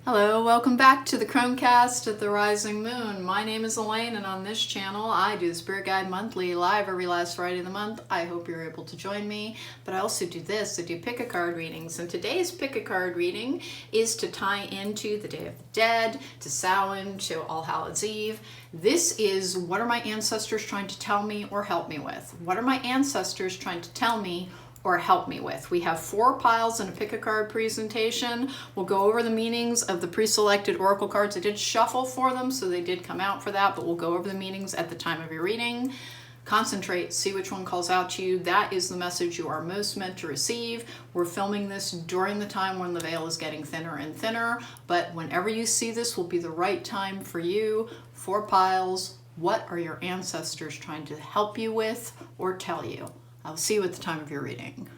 Hello, welcome back to the cronecast at the Rising Moon. My name is Elaine, and on this channel I do the Spirit Guide Monthly live every last Friday of the month. I hope you're able to join me, but I also do this. I do pick a card readings, and today's pick a card reading is to tie into the Day of the Dead, to Samhain, to All Hallows Eve. This is what are my ancestors trying to tell me or help me with? What are my ancestors trying to tell me or help me with? We have 4 piles in a pick a card presentation. We'll go over the meanings of the pre-selected oracle cards. I did shuffle for them, so they did come out for that, but we'll go over the meanings at the time of your reading. Concentrate, see which one calls out to you. That is the message you are most meant to receive. We're filming this during the time when the veil is getting thinner and thinner, but whenever you see this will be the right time for you. 4 piles. What are your ancestors trying to help you with or tell you? I'll see you at the time of your reading.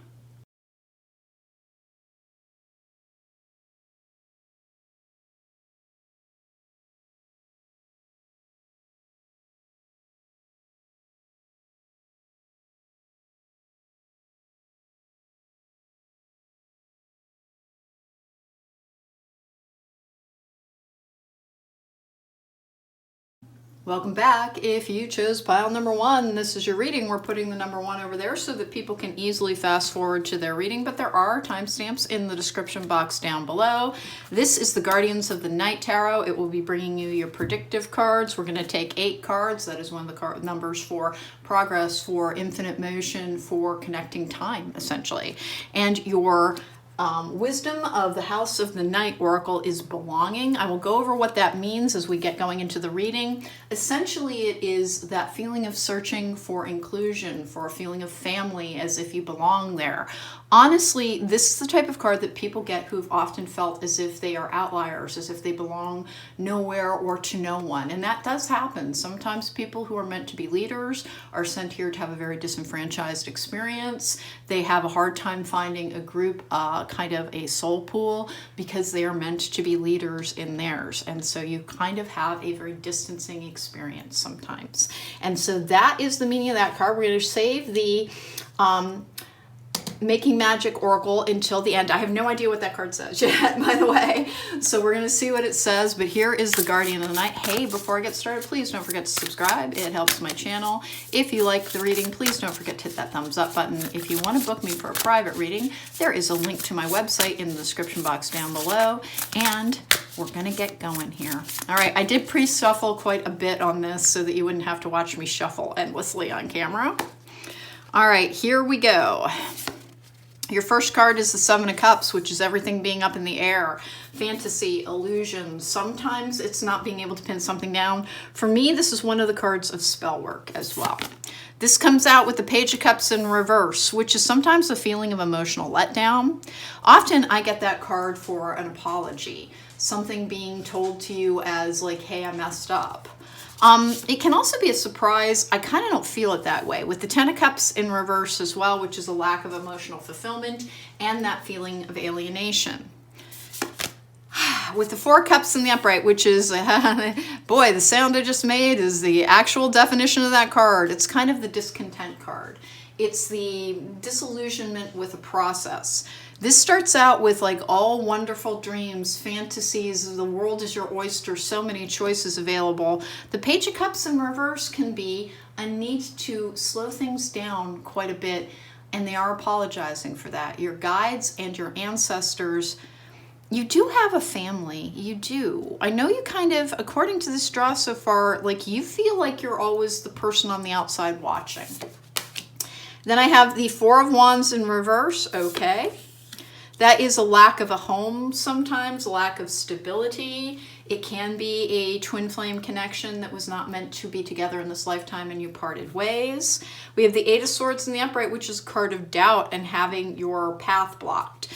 Welcome back. If you chose pile number 1, this is your reading. We're putting the number 1 over there so that people can easily fast forward to their reading, but there are timestamps in the description box down below. This is the Guardians of the Night Tarot. It will be bringing you your predictive cards. We're going to take 8 cards. That is one of the numbers for progress, for infinite motion, for connecting time, essentially. And your wisdom of the House of the Night Oracle is belonging. I will go over what that means as we get going into the reading. Essentially, it is that feeling of searching for inclusion, for a feeling of family, as if you belong there. Honestly, this is the type of card that people get who've often felt as if they are outliers, as if they belong nowhere or to no one. And that does happen. Sometimes people who are meant to be leaders are sent here to have a very disenfranchised experience. They have a hard time finding a group, kind of a soul pool, because they are meant to be leaders in theirs. And so you kind of have a very distancing experience sometimes. And so that is the meaning of that card. We're going to save the Making Magic Oracle until the end. I have no idea what that card says yet, by the way. So we're going to see what it says, but here is the Guardian of the Night. Hey, before I get started, please don't forget to subscribe. It helps my channel. If you like the reading, please don't forget to hit that thumbs up button. If you want to book me for a private reading, there is a link to my website in the description box down below, and we're going to get going here. All right, I did pre-shuffle quite a bit on this so that you wouldn't have to watch me shuffle endlessly on camera. All right, here we go. Your first card is the 7 of Cups, which is everything being up in the air, fantasy, illusion. Sometimes it's not being able to pin something down. For me, this is one of the cards of spell work as well. This comes out with the Page of Cups in reverse, which is sometimes a feeling of emotional letdown. Often I get that card for an apology, something being told to you as like, hey, I messed up. It can also be a surprise. I kind of don't feel it that way. With the 10 of Cups in reverse as well, which is a lack of emotional fulfillment and that feeling of alienation. With the 4 Cups in the upright, which is, boy, the sound I just made is the actual definition of that card. It's kind of the discontent card. It's the disillusionment with a process. This starts out with like all wonderful dreams, fantasies, the world is your oyster, so many choices available. The Page of Cups in reverse can be a need to slow things down quite a bit, and they are apologizing for that. Your guides and your ancestors, you do have a family, you do. I know you kind of, according to this draw so far, like you feel like you're always the person on the outside watching. Then I have the 4 of Wands in reverse, okay. That is a lack of a home sometimes, a lack of stability. It can be a twin flame connection that was not meant to be together in this lifetime and you parted ways. We have the 8 of Swords in the upright, which is a card of doubt and having your path blocked.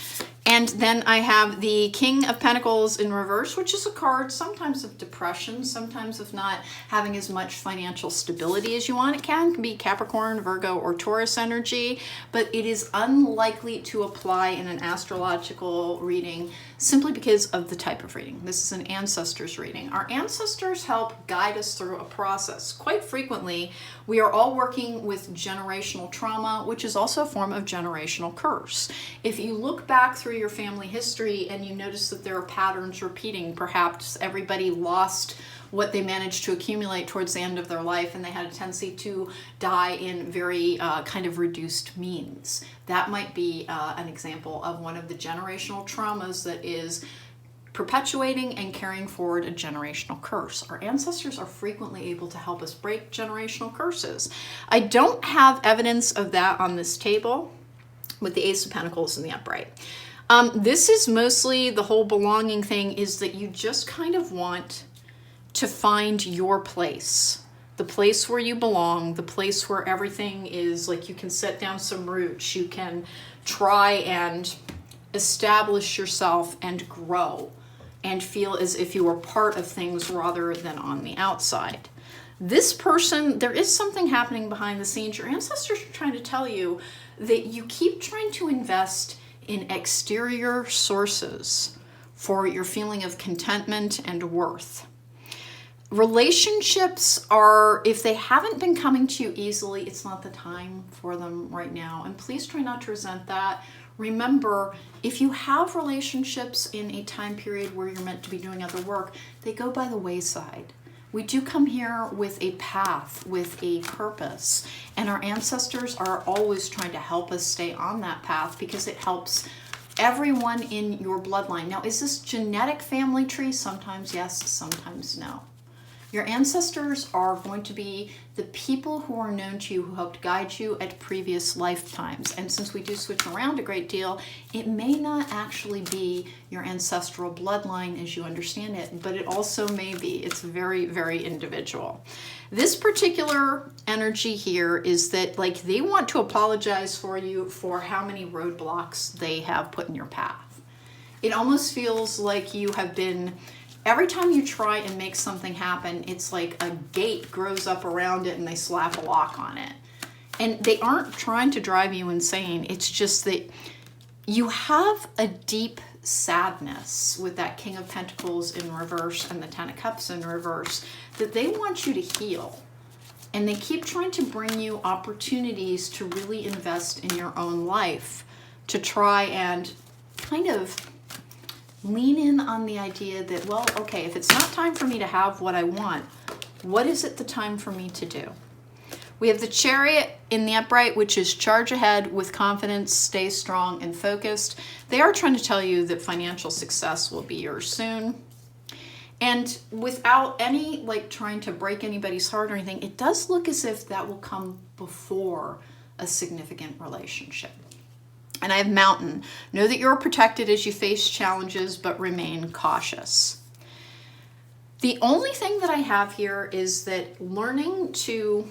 And then I have the King of Pentacles in reverse, which is a card sometimes of depression, sometimes of not having as much financial stability as you want. It can be Capricorn, Virgo, or Taurus energy, but it is unlikely to apply in an astrological reading simply because of the type of reading. This is an ancestors reading. Our ancestors help guide us through a process. Quite frequently, we are all working with generational trauma, which is also a form of generational curse. If you look back through your your family history and you notice that there are patterns repeating. Perhaps everybody lost what they managed to accumulate towards the end of their life, and they had a tendency to die in very kind of reduced means. That might be an example of one of the generational traumas that is perpetuating and carrying forward a generational curse. Our ancestors are frequently able to help us break generational curses. I don't have evidence of that on this table with the Ace of Pentacles in the upright. This is mostly the whole belonging thing, is that you just kind of want to find your place, the place where you belong, the place where everything is like you can set down some roots, you can try and establish yourself and grow and feel as if you are part of things rather than on the outside. This person, there is something happening behind the scenes. Your ancestors are trying to tell you that you keep trying to invest in exterior sources for your feeling of contentment and worth. Relationships are, if they haven't been coming to you easily, it's not the time for them right now. And please try not to resent that. Remember, if you have relationships in a time period where you're meant to be doing other work, they go by the wayside. We do come here with a path, with a purpose, and our ancestors are always trying to help us stay on that path because it helps everyone in your bloodline. Now, is this genetic family tree? Sometimes yes, sometimes no. Your ancestors are going to be the people who are known to you, who helped guide you at previous lifetimes. And since we do switch around a great deal, it may not actually be your ancestral bloodline as you understand it, but it also may be. It's very, very individual. This particular energy here is that, like, they want to apologize for you for how many roadblocks they have put in your path. It almost feels like you have been, every time you try and make something happen, it's like a gate grows up around it and they slap a lock on it. And they aren't trying to drive you insane. It's just that you have a deep sadness with that King of Pentacles in reverse and the Ten of Cups in reverse that they want you to heal. And they keep trying to bring you opportunities to really invest in your own life, to try and kind of lean in on the idea that, well, okay, if it's not time for me to have what I want, what is it the time for me to do? We have the Chariot in the upright, which is charge ahead with confidence, stay strong and focused. They are trying to tell you that financial success will be yours soon. And without any, like, trying to break anybody's heart or anything, it does look as if that will come before a significant relationship. And I have Mountain. Know that you're protected as you face challenges, but remain cautious. The only thing that I have here is that learning to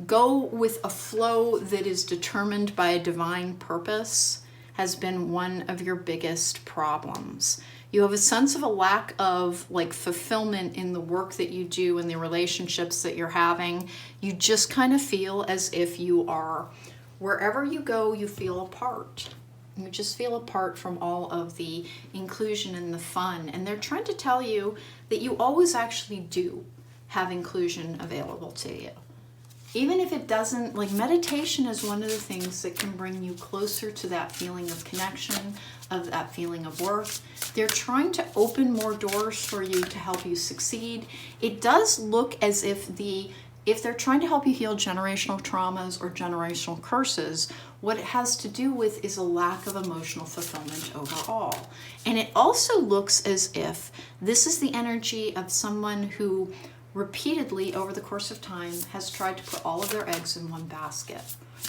go with a flow that is determined by a divine purpose has been one of your biggest problems. You have a sense of a lack of, like, fulfillment in the work that you do and the relationships that you're having. You just kind of feel as if you are, wherever you go, you feel apart. You just feel apart from all of the inclusion and the fun. And they're trying to tell you that you always actually do have inclusion available to you. Even if it doesn't, like, meditation is one of the things that can bring you closer to that feeling of connection, of that feeling of worth. They're trying to open more doors for you to help you succeed. It does look as if they're trying to help you heal generational traumas or generational curses, what it has to do with is a lack of emotional fulfillment overall. And it also looks as if this is the energy of someone who repeatedly over the course of time has tried to put all of their eggs in one basket.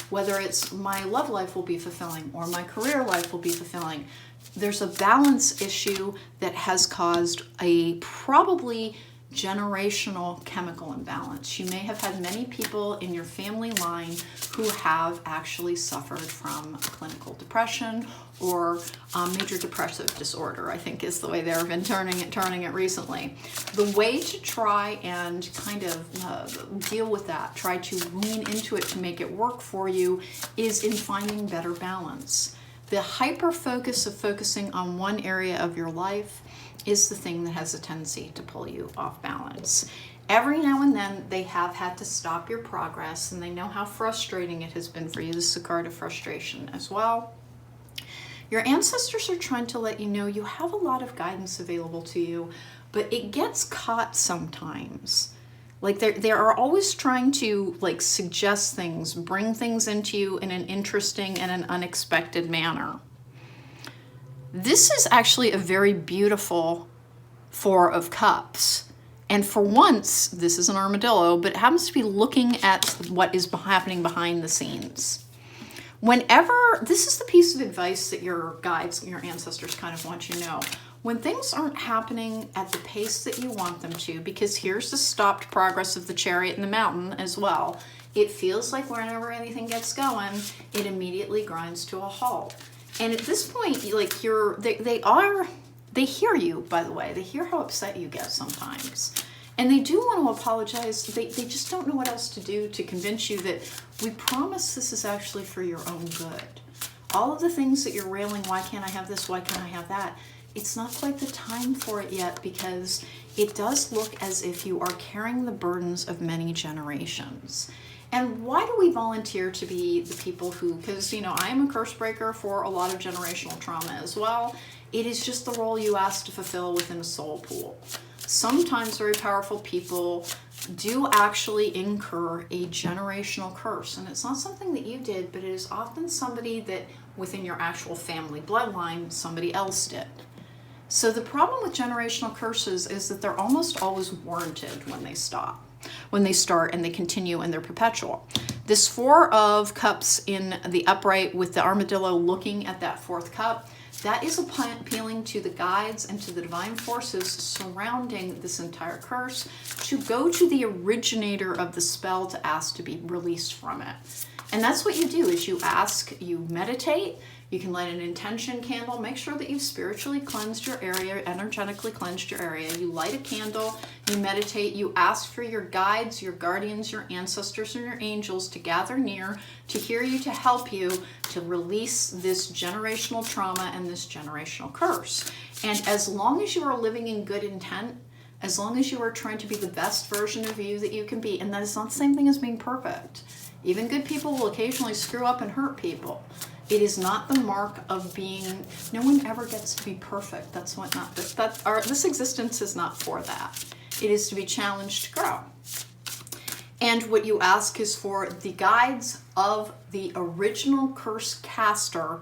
Whether it's my love life will be fulfilling or my career life will be fulfilling, there's a balance issue that has caused a probably generational chemical imbalance. You may have had many people in your family line who have actually suffered from clinical depression or major depressive disorder, I think is the way they've been turning it recently. The way to try and kind of deal with that, try to lean into it to make it work for you, is in finding better balance. The hyper focus of focusing on one area of your life is the thing that has a tendency to pull you off balance. Every now and then they have had to stop your progress, and they know how frustrating it has been for you. This is a card of frustration as well. Your ancestors are trying to let you know you have a lot of guidance available to you, but it gets caught sometimes. Like they are always trying to like suggest things, bring things into you in an interesting and an unexpected manner. This is actually a very beautiful Four of Cups. And for once, this is an armadillo, but it happens to be looking at what is happening behind the scenes. Whenever, this is the piece of advice that your guides, your ancestors kind of want you to know. When things aren't happening at the pace that you want them to, because here's the stopped progress of the chariot and the mountain as well, it feels like whenever anything gets going, it immediately grinds to a halt. And at this point, like they hear you, by the way. They hear how upset you get sometimes. And they do want to apologize. They just don't know what else to do to convince you that we promise this is actually for your own good. All of the things that you're railing, why can't I have this, why can't I have that? It's not quite the time for it yet, because it does look as if you are carrying the burdens of many generations. And why do we volunteer to be the people who, because, you know, I am a curse breaker for a lot of generational trauma as well. It is just the role you ask to fulfill within a soul pool. Sometimes very powerful people do actually incur a generational curse. And it's not something that you did, but it is often somebody that within your actual family bloodline, somebody else did. So the problem with generational curses is that they're almost always warranted when they stop. When they start and they continue and they're perpetual. This Four of Cups in the upright with the armadillo looking at that fourth cup, that is appealing to the guides and to the divine forces surrounding this entire curse to go to the originator of the spell to ask to be released from it. And that's what you do, is you ask, you meditate, you can light an intention candle, make sure that you've spiritually cleansed your area, energetically cleansed your area. You light a candle, you meditate, you ask for your guides, your guardians, your ancestors, and your angels to gather near, to hear you, to help you, to release this generational trauma and this generational curse. And as long as you are living in good intent, as long as you are trying to be the best version of you that you can be, and that is not the same thing as being perfect. Even good people will occasionally screw up and hurt people. It is not the mark of being, no one ever gets to be perfect. That's what not, this existence is not for that. It is to be challenged to grow. And what you ask is for the guides of the original curse caster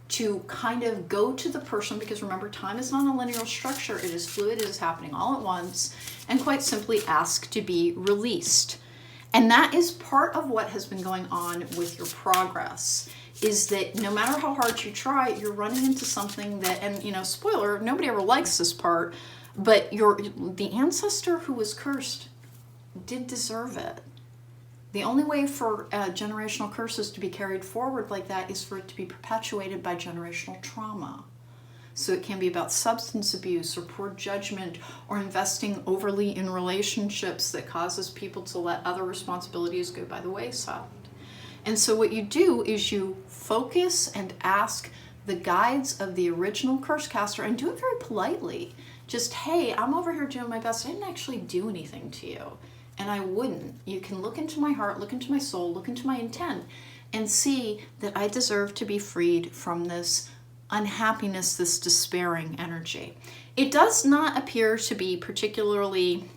to kind of go to the person, because remember, time is not a linear structure. It is fluid, it is happening all at once, and quite simply ask to be released. And that is part of what has been going on with your progress, is that no matter how hard you try, you're running into something that, and you know, spoiler, nobody ever likes this part, but the ancestor who was cursed did deserve it. The only way for generational curses to be carried forward like that is for it to be perpetuated by generational trauma. So it can be about substance abuse or poor judgment or investing overly in relationships that causes people to let other responsibilities go by the wayside. And so what you do is you focus and ask the guides of the original curse caster, and do it very politely. Just, hey, I'm over here doing my best. I didn't actually do anything to you. And I wouldn't. You can look into my heart, look into my soul, look into my intent, and see that I deserve to be freed from this unhappiness, this despairing energy. It does not appear to be particularly,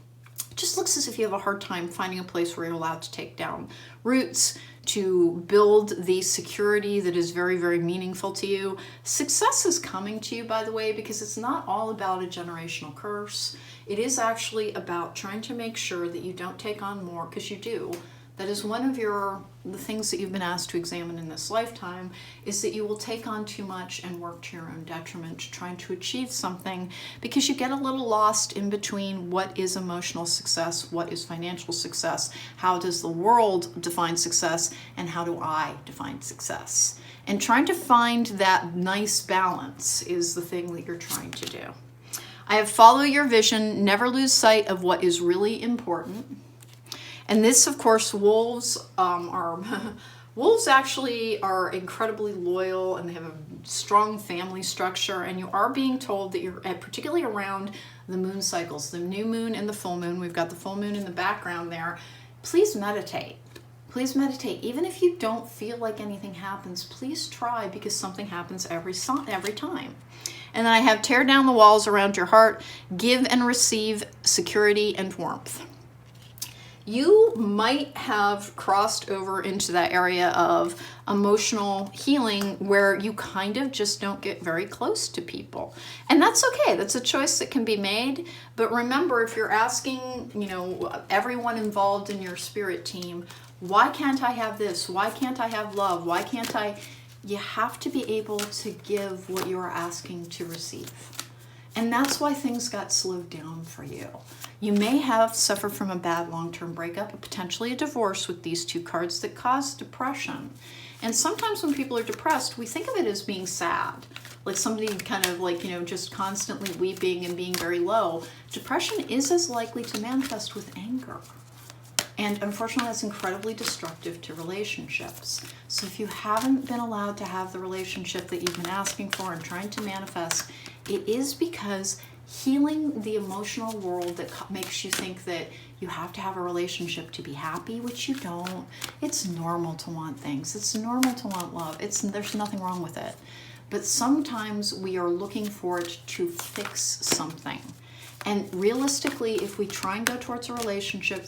it just looks as if you have a hard time finding a place where you're allowed to take down roots, to build the security that is very, very meaningful to you. Success is coming to you, by the way, because it's not all about a generational curse. It is actually about trying to make sure that you don't take on more, because you do. That is one of the things that you've been asked to examine in this lifetime, is that you will take on too much and work to your own detriment, trying to achieve something, because you get a little lost in between what is emotional success, what is financial success, how does the world define success, and how do I define success. And trying to find that nice balance is the thing that you're trying to do. I have follow your vision, never lose sight of what is really important. And this, of course, wolves wolves actually are incredibly loyal, and they have a strong family structure. And you are being told that you're particularly around the moon cycles, the new moon and the full moon. We've got the full moon in the background there. Please meditate. Please meditate. Even if you don't feel like anything happens, please try, because something happens every time. And then I have tear down the walls around your heart, give and receive security and warmth. You might have crossed over into that area of emotional healing where you kind of just don't get very close to people. And that's okay. That's a choice that can be made. But remember, if you're asking, everyone involved in your spirit team, why can't I have this? Why can't I have love? Why can't I? You have to be able to give what you are asking to receive. And that's why things got slowed down for you. You may have suffered from a bad long-term breakup, or potentially a divorce with these two cards that cause depression. And sometimes when people are depressed, we think of it as being sad. Like somebody kind of just constantly weeping and being very low. Depression is as likely to manifest with anger. And unfortunately, that's incredibly destructive to relationships. So if you haven't been allowed to have the relationship that you've been asking for and trying to manifest, it is because healing the emotional world that makes you think that you have to have a relationship to be happy, which you don't. It's normal to want things. It's normal to want love. There's nothing wrong with it. But sometimes we are looking for it to fix something. And realistically, if we try and go towards a relationship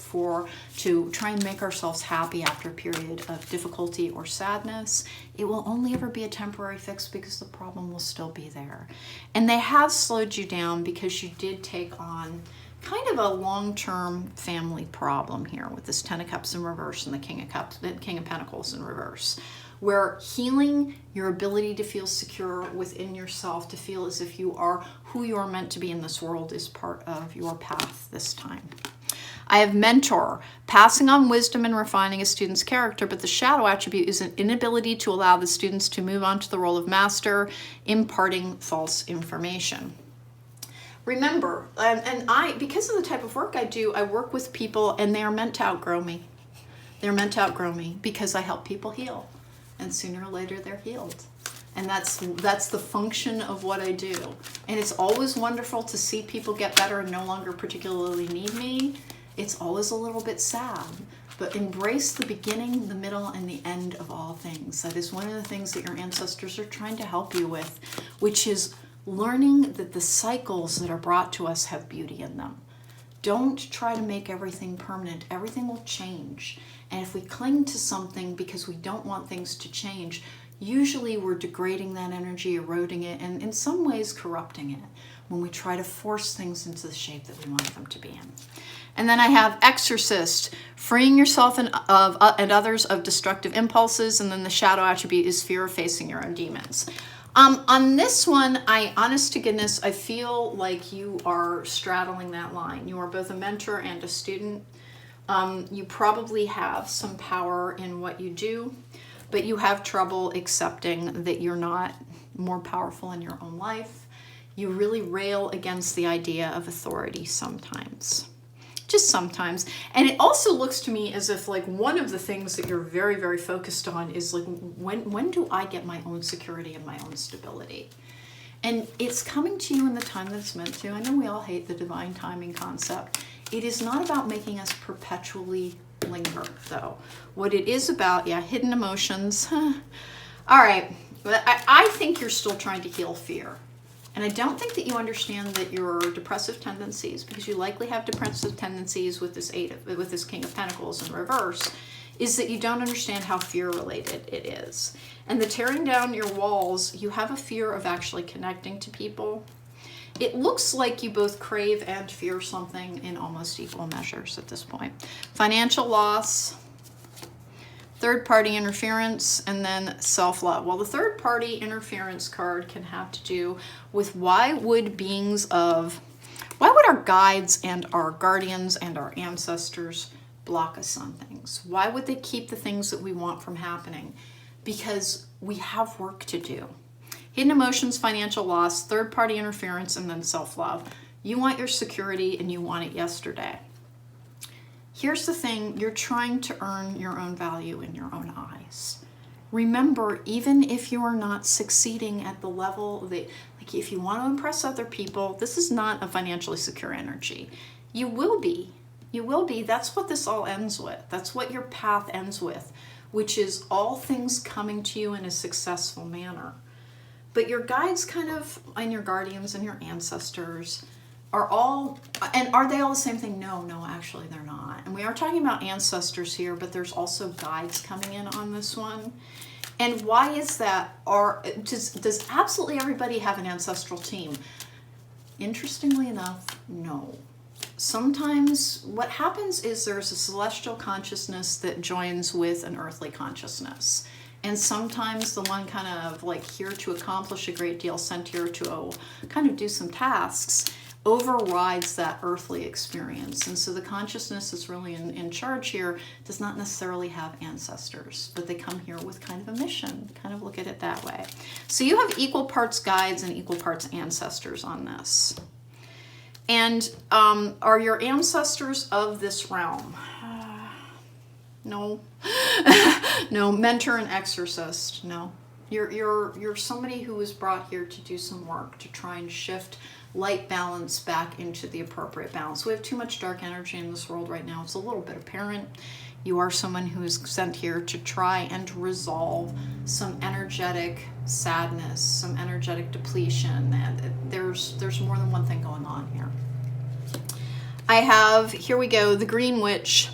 to try and make ourselves happy after a period of difficulty or sadness, it will only ever be a temporary fix, because the problem will still be there. And they have slowed you down because you did take on kind of a long-term family problem here with this Ten of Cups in reverse and the King of Pentacles in reverse, where healing your ability to feel secure within yourself, to feel as if you are who you are meant to be in this world, is part of your path this time. I have mentor, passing on wisdom and refining a student's character, but the shadow attribute is an inability to allow the students to move on to the role of master, imparting false information. Remember, because of the type of work I do, I work with people and they are meant to outgrow me. They're meant to outgrow me because I help people heal. And sooner or later they're healed. And that's the function of what I do. And it's always wonderful to see people get better and no longer particularly need me. It's always a little bit sad. But embrace the beginning, the middle, and the end of all things. That is one of the things that your ancestors are trying to help you with, which is learning that the cycles that are brought to us have beauty in them. Don't try to make everything permanent. Everything will change. And if we cling to something because we don't want things to change, usually we're degrading that energy, eroding it, and in some ways corrupting it when we try to force things into the shape that we want them to be in. And then I have exorcist, freeing yourself and others of destructive impulses. And then the shadow attribute is fear of facing your own demons. On this one, honest to goodness, I feel like you are straddling that line. You are both a mentor and a student. You probably have some power in what you do, but you have trouble accepting that you're not more powerful in your own life. You really rail against the idea of authority sometimes. Just sometimes. And it also looks to me as if one of the things that you're very, very focused on is when do I get my own security and my own stability? And it's coming to you in the time that it's meant to. I know we all hate the divine timing concept. It is not about making us perpetually linger, though. What it is about, hidden emotions. All right. I think you're still trying to heal fear. And I don't think that you understand that your depressive tendencies, because you likely have depressive tendencies with this King of Pentacles in reverse, is that you don't understand how fear related it is. And the tearing down your walls, you have a fear of actually connecting to people. It looks like you both crave and fear something in almost equal measures at this point. Financial loss, third-party interference, and then self-love. Well, the third-party interference card can have to do with why would our guides and our guardians and our ancestors block us on things? Why would they keep the things that we want from happening? Because we have work to do. Hidden emotions, financial loss, third-party interference, and then self-love. You want your security and you want it yesterday. Here's the thing, you're trying to earn your own value in your own eyes. Remember, even if you are not succeeding at the level that, if you want to impress other people, this is not a financially secure energy. You will be, You will be. That's what this all ends with. That's what your path ends with, which is all things coming to you in a successful manner. But your guides kind of, and your guardians and your ancestors are all, and are they all the same thing? No, actually they're not. And we are talking about ancestors here, but there's also guides coming in on this one. And why is that? Does absolutely everybody have an ancestral team? Interestingly enough, no. Sometimes what happens is there's a celestial consciousness that joins with an earthly consciousness. And sometimes the one kind of like here to accomplish a great deal, sent here to kind of do some tasks, overrides that earthly experience. And so the consciousness that's really in charge here does not necessarily have ancestors, but they come here with kind of a mission. Kind of look at it that way. So you have equal parts guides and equal parts ancestors on this. And are your ancestors of this realm? No. No. Mentor and exorcist. No. You're somebody who was brought here to do some work, to try and shift light balance back into the appropriate balance. We have too much dark energy in this world right now. It's a little bit apparent. You are someone who is sent here to try and resolve some energetic sadness, some energetic depletion. And there's more than one thing going on here. I have, here we go, the Green Witch.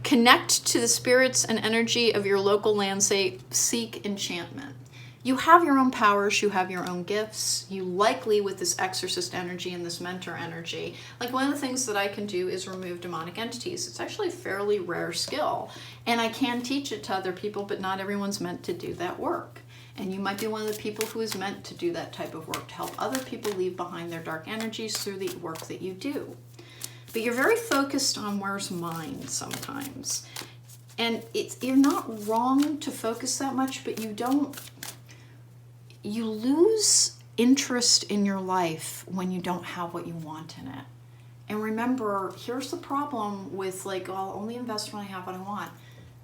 Connect to the spirits and energy of your local landscape. Seek enchantment. You have your own powers, you have your own gifts. You likely, with this exorcist energy and this mentor energy, like one of the things that I can do is remove demonic entities. It's actually a fairly rare skill. And I can teach it to other people, but not everyone's meant to do that work. And you might be one of the people who is meant to do that type of work, to help other people leave behind their dark energies through the work that you do. But you're very focused on where's mine sometimes. And you're not wrong to focus that much, but you lose interest in your life when you don't have what you want in it. And remember, here's the problem with like, oh, I'll only invest when I have what I want.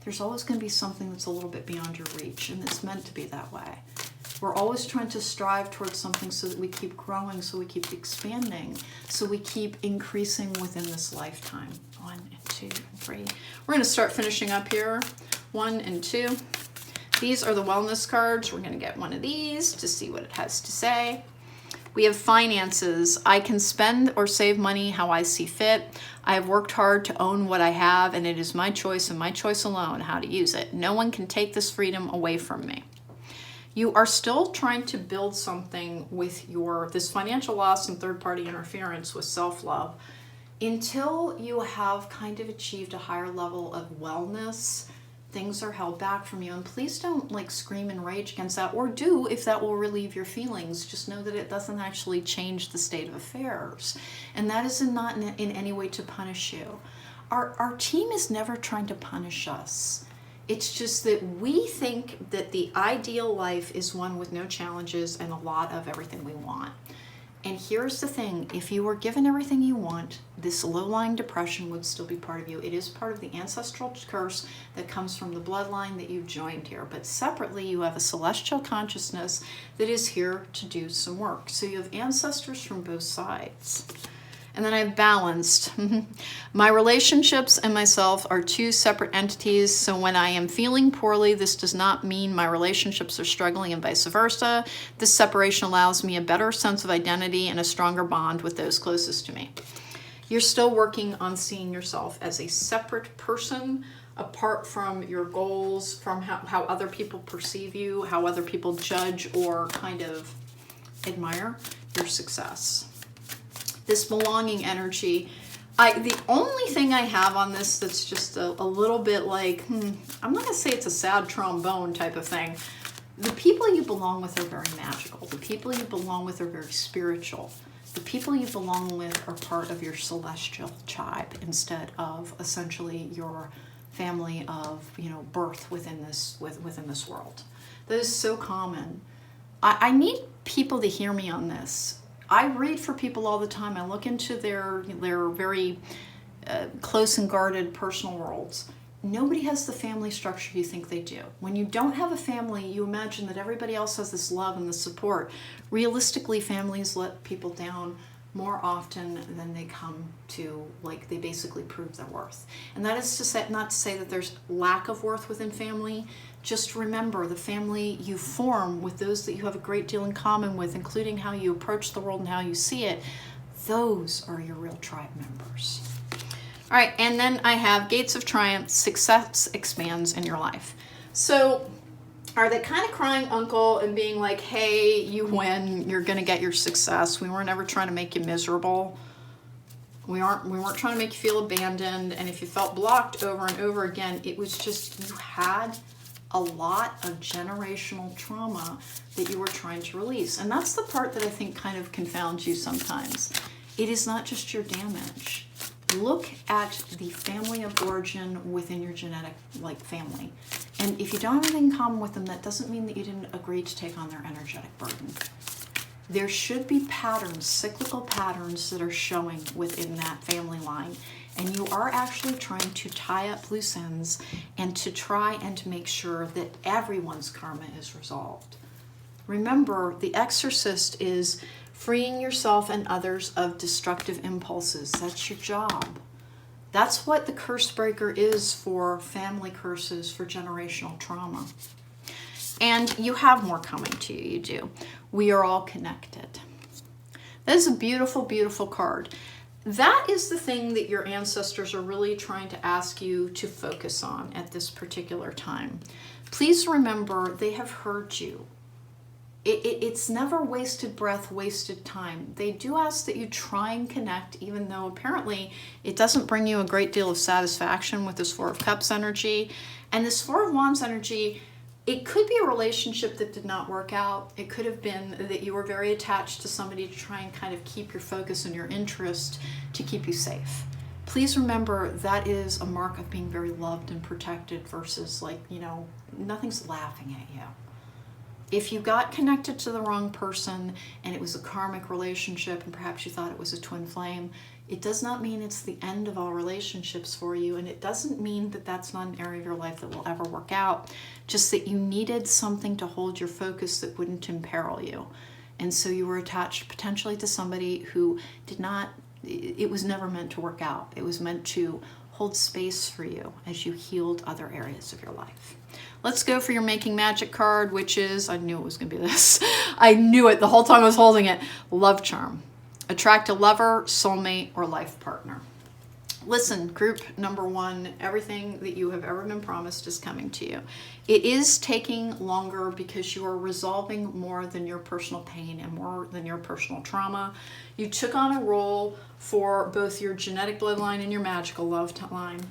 There's always going to be something that's a little bit beyond your reach, and it's meant to be that way. We're always trying to strive towards something so that we keep growing, so we keep expanding, so we keep increasing within this lifetime. 1 and 2 and 3. We're going to start finishing up here. 1 and 2. These are the wellness cards. We're going to get one of these to see what it has to say. We have finances. I can spend or save money how I see fit. I have worked hard to own what I have, and it is my choice and my choice alone how to use it. No one can take this freedom away from me. You are still trying to build something with this financial loss and third-party interference with self-love until you have kind of achieved a higher level of wellness. Things are held back from you, and please don't like scream and rage against that, or do if that will relieve your feelings. Just know that it doesn't actually change the state of affairs, and that is not in any way to punish you. Our team is never trying to punish us. It's just that we think that the ideal life is one with no challenges and a lot of everything we want. And here's the thing, if you were given everything you want, this low-lying depression would still be part of you. It is part of the ancestral curse that comes from the bloodline that you've joined here. But separately, you have a celestial consciousness that is here to do some work. So you have ancestors from both sides. And then I've balanced. My relationships and myself are two separate entities, so when I am feeling poorly, this does not mean my relationships are struggling and vice versa. This separation allows me a better sense of identity and a stronger bond with those closest to me. You're still working on seeing yourself as a separate person, apart from your goals, from how other people perceive you, how other people judge or kind of admire your success. This belonging energy, the only thing I have on this that's just a little bit like, I'm not going to say it's a sad trombone type of thing. The people you belong with are very magical. The people you belong with are very spiritual. The people you belong with are part of your celestial tribe instead of essentially your family of, birth within this world. That is so common. I need people to hear me on this. I read for people all the time. I look into their very close and guarded personal worlds. Nobody has the family structure you think they do. When you don't have a family, you imagine that everybody else has this love and this support. Realistically, families let people down more often than they come to, like, they basically prove their worth. And that is to say, not to say that there's lack of worth within family. Just remember, the family you form with those that you have a great deal in common with, including how you approach the world and how you see it, those are your real tribe members. All right, and then I have Gates of Triumph, success expands in your life. So are they kind of crying uncle and being like, hey, you win, you're going to get your success. We weren't ever trying to make you miserable. We weren't trying to make you feel abandoned. And if you felt blocked over and over again, it was just you had a lot of generational trauma that you were trying to release. And that's the part that I think kind of confounds you sometimes. It is not just your damage. Look at the family of origin within your genetic family. And if you don't have anything in common with them, that doesn't mean that you didn't agree to take on their energetic burden. There should be patterns, cyclical patterns that are showing within that family line. And you are actually trying to tie up loose ends and to try and to make sure that everyone's karma is resolved. Remember, the exorcist is freeing yourself and others of destructive impulses. That's your job. That's what the curse breaker is for family curses, for generational trauma. And you have more coming to you, you do. We are all connected. That is a beautiful, beautiful card. That is the thing that your ancestors are really trying to ask you to focus on at this particular time. Please remember, they have heard you. It's never wasted breath, wasted time. They do ask that you try and connect, even though apparently it doesn't bring you a great deal of satisfaction with this Four of Cups energy. And this Four of Wands energy, it could be a relationship that did not work out. It could have been that you were very attached to somebody to try and kind of keep your focus and your interest to keep you safe. Please remember, that is a mark of being very loved and protected versus nothing's laughing at you. If you got connected to the wrong person and it was a karmic relationship and perhaps you thought it was a twin flame, it does not mean it's the end of all relationships for you, and it doesn't mean that that's not an area of your life that will ever work out, just that you needed something to hold your focus that wouldn't imperil you. And so you were attached potentially to somebody who it was never meant to work out. It was meant to hold space for you as you healed other areas of your life. Let's go for your Making Magic card, which is, I knew it was going to be this. I knew it the whole time I was holding it. Love Charm. Attract a lover, soulmate, or life partner. Listen, group number one, everything that you have ever been promised is coming to you. It is taking longer because you are resolving more than your personal pain and more than your personal trauma. You took on a role for both your genetic bloodline and your magical love line.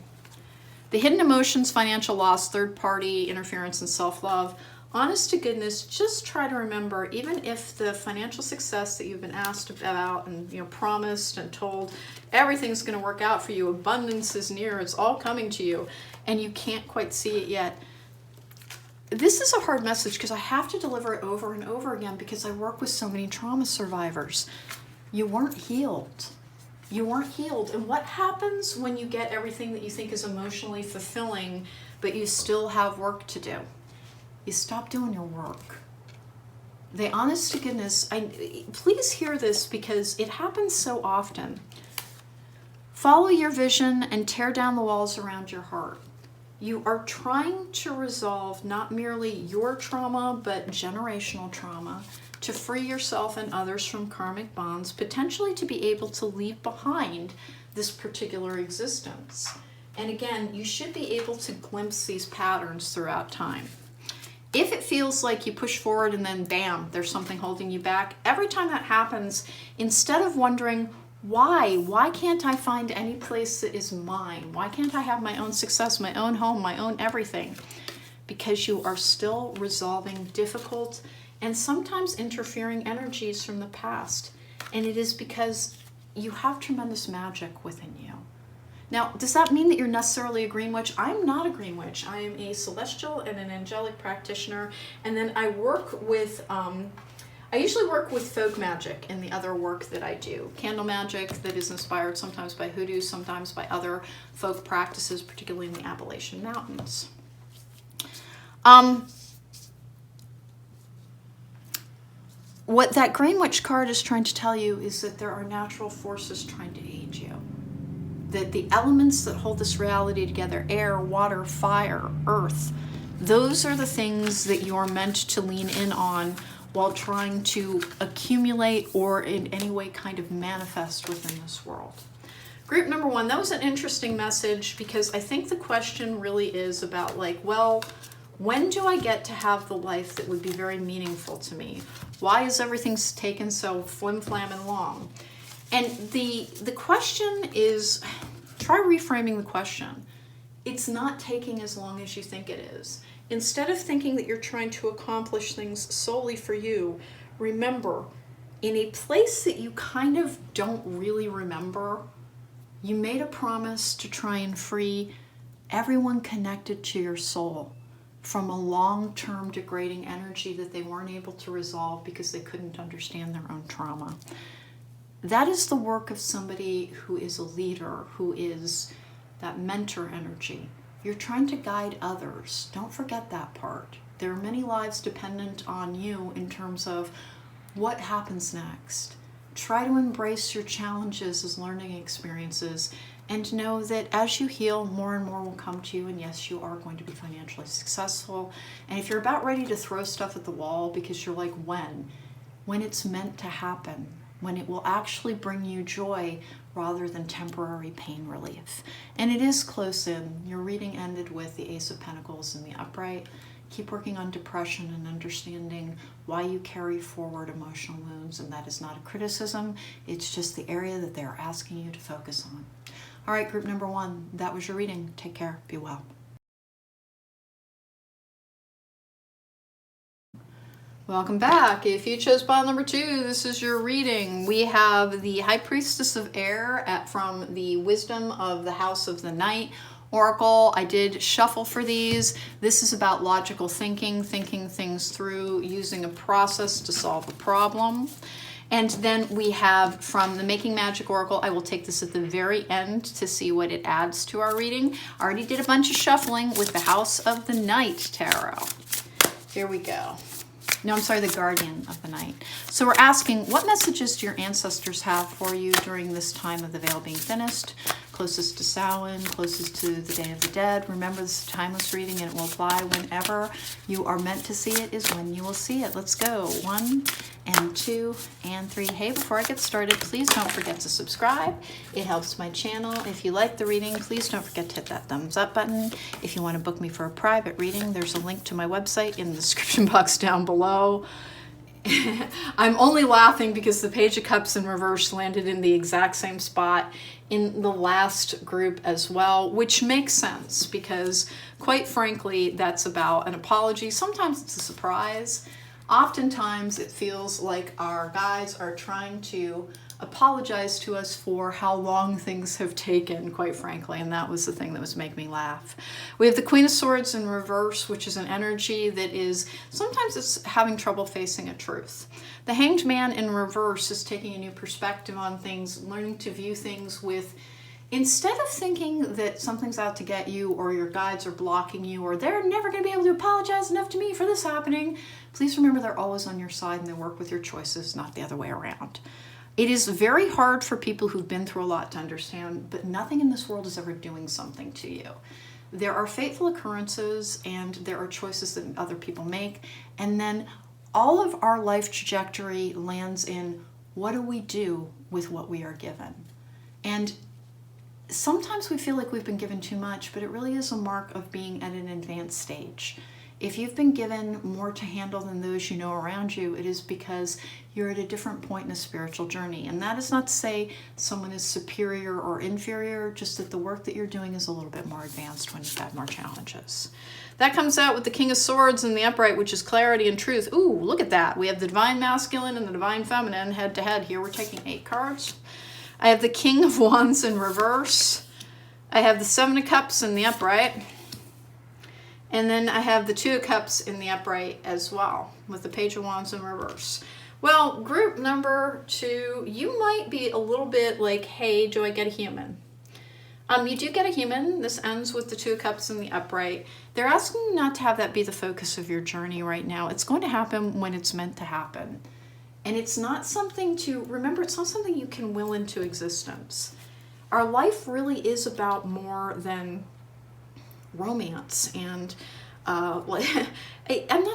The hidden emotions, financial loss, third-party interference, and self-love. Honest to goodness, just try to remember, even if the financial success that you've been asked about and promised and told, everything's going to work out for you, abundance is near, it's all coming to you, and you can't quite see it yet. This is a hard message because I have to deliver it over and over again because I work with so many trauma survivors. You weren't healed. You weren't healed. And what happens when you get everything that you think is emotionally fulfilling, but you still have work to do? You stop doing your work. The honest to goodness, please hear this because it happens so often. Follow your vision and tear down the walls around your heart. You are trying to resolve not merely your trauma, but generational trauma, to free yourself and others from karmic bonds, potentially to be able to leave behind this particular existence. And again, you should be able to glimpse these patterns throughout time. If it feels like you push forward and then bam, there's something holding you back, every time that happens, instead of wondering, why can't I find any place that is mine? Why can't I have my own success, my own home, my own everything? Because you are still resolving difficult and sometimes interfering energies from the past. And it is because you have tremendous magic within you. Now, does that mean that you're necessarily a green witch? I'm not a green witch. I am a celestial and an angelic practitioner. And then I work with, I usually work with folk magic in the other work that I do. Candle magic that is inspired sometimes by hoodoo, sometimes by other folk practices, particularly in the Appalachian Mountains. What that Green Witch card is trying to tell you is that there are natural forces trying to aid you. That the elements that hold this reality together, air, water, fire, earth, those are the things that you're meant to lean in on while trying to accumulate or in any way kind of manifest within this world. Group number 1, that was an interesting message, because I think the question really is about like, well, when do I get to have the life that would be very meaningful to me? Why is everything taken so flim-flam and long? And the question is, try reframing the question. It's not taking as long as you think it is. Instead of thinking that you're trying to accomplish things solely for you, remember, in a place that you kind of don't really remember, you made a promise to try and free everyone connected to your soul from a long-term degrading energy that they weren't able to resolve because they couldn't understand their own trauma. That is the work of somebody who is a leader, who is that mentor energy. You're trying to guide others. Don't forget that part. There are many lives dependent on you in terms of what happens next. Try to embrace your challenges as learning experiences, and know that as you heal, more and more will come to you, and yes, you are going to be financially successful. And if you're about ready to throw stuff at the wall because you're like, when it's meant to happen, when it will actually bring you joy rather than temporary pain relief. And it is close in. Your reading ended with the Ace of Pentacles in the upright. Keep working on depression and understanding why you carry forward emotional wounds, and that is not a criticism. It's just the area that they're asking you to focus on. All right, group number 1, that was your reading. Take care. Be well. Welcome back. If you chose pile number 2, this is your reading. We have the High Priestess of Air from the Wisdom of the House of the Night Oracle. I did shuffle for these. This is about logical thinking things through, using a process to solve a problem. And then we have from the Making Magic Oracle, I will take this at the very end to see what it adds to our reading. I already did a bunch of shuffling with the House of the Night Tarot. Here we go. No, I'm sorry, the Guardian of the Night. So we're asking, what messages do your ancestors have for you during this time of the veil being thinnest? Closest to Samhain, closest to the Day of the Dead. Remember, this is a timeless reading and it will apply whenever you are meant to see it is when you will see it. Let's go. 1 and 2 and 3. Hey, before I get started, please don't forget to subscribe. It helps my channel. If you like the reading, please don't forget to hit that thumbs up button. If you want to book me for a private reading, there's a link to my website in the description box down below. I'm only laughing because the Page of Cups in reverse landed in the exact same spot in the last group as well, which makes sense because, quite frankly, that's about an apology. Sometimes it's a surprise. Oftentimes it feels like our guides are trying to apologize to us for how long things have taken, quite frankly, and that was the thing that was making me laugh. We have the Queen of Swords in reverse, which is an energy that is, sometimes it's having trouble facing a truth. The Hanged Man in reverse is taking a new perspective on things, learning to view things with, instead of thinking that something's out to get you or your guides are blocking you or they're never going to be able to apologize enough to me for this happening, please remember they're always on your side and they work with your choices, not the other way around. It is very hard for people who've been through a lot to understand, but nothing in this world is ever doing something to you. There are fateful occurrences and there are choices that other people make, and then all of our life trajectory lands in what do we do with what we are given. And sometimes we feel like we've been given too much, but it really is a mark of being at an advanced stage. If you've been given more to handle than those you know around you, it is because you're at a different point in a spiritual journey. And that is not to say someone is superior or inferior, just that the work that you're doing is a little bit more advanced when you've had more challenges. That comes out with the King of Swords in the upright, which is clarity and truth. Ooh, look at that. We have the Divine Masculine and the Divine Feminine head to head here. We're taking 8 cards. I have the King of Wands in reverse. I have the 7 of Cups in the upright. And then I have the 2 of Cups in the upright as well, with the Page of Wands in reverse. Well, group number 2, you might be a little bit like, hey, do I get a human? You do get a human. This ends with the 2 of Cups in the upright. They're asking you not to have that be the focus of your journey right now. It's going to happen when it's meant to happen. And it's not something to, remember, it's not something you can will into existence. Our life really is about more than romance. And I'm not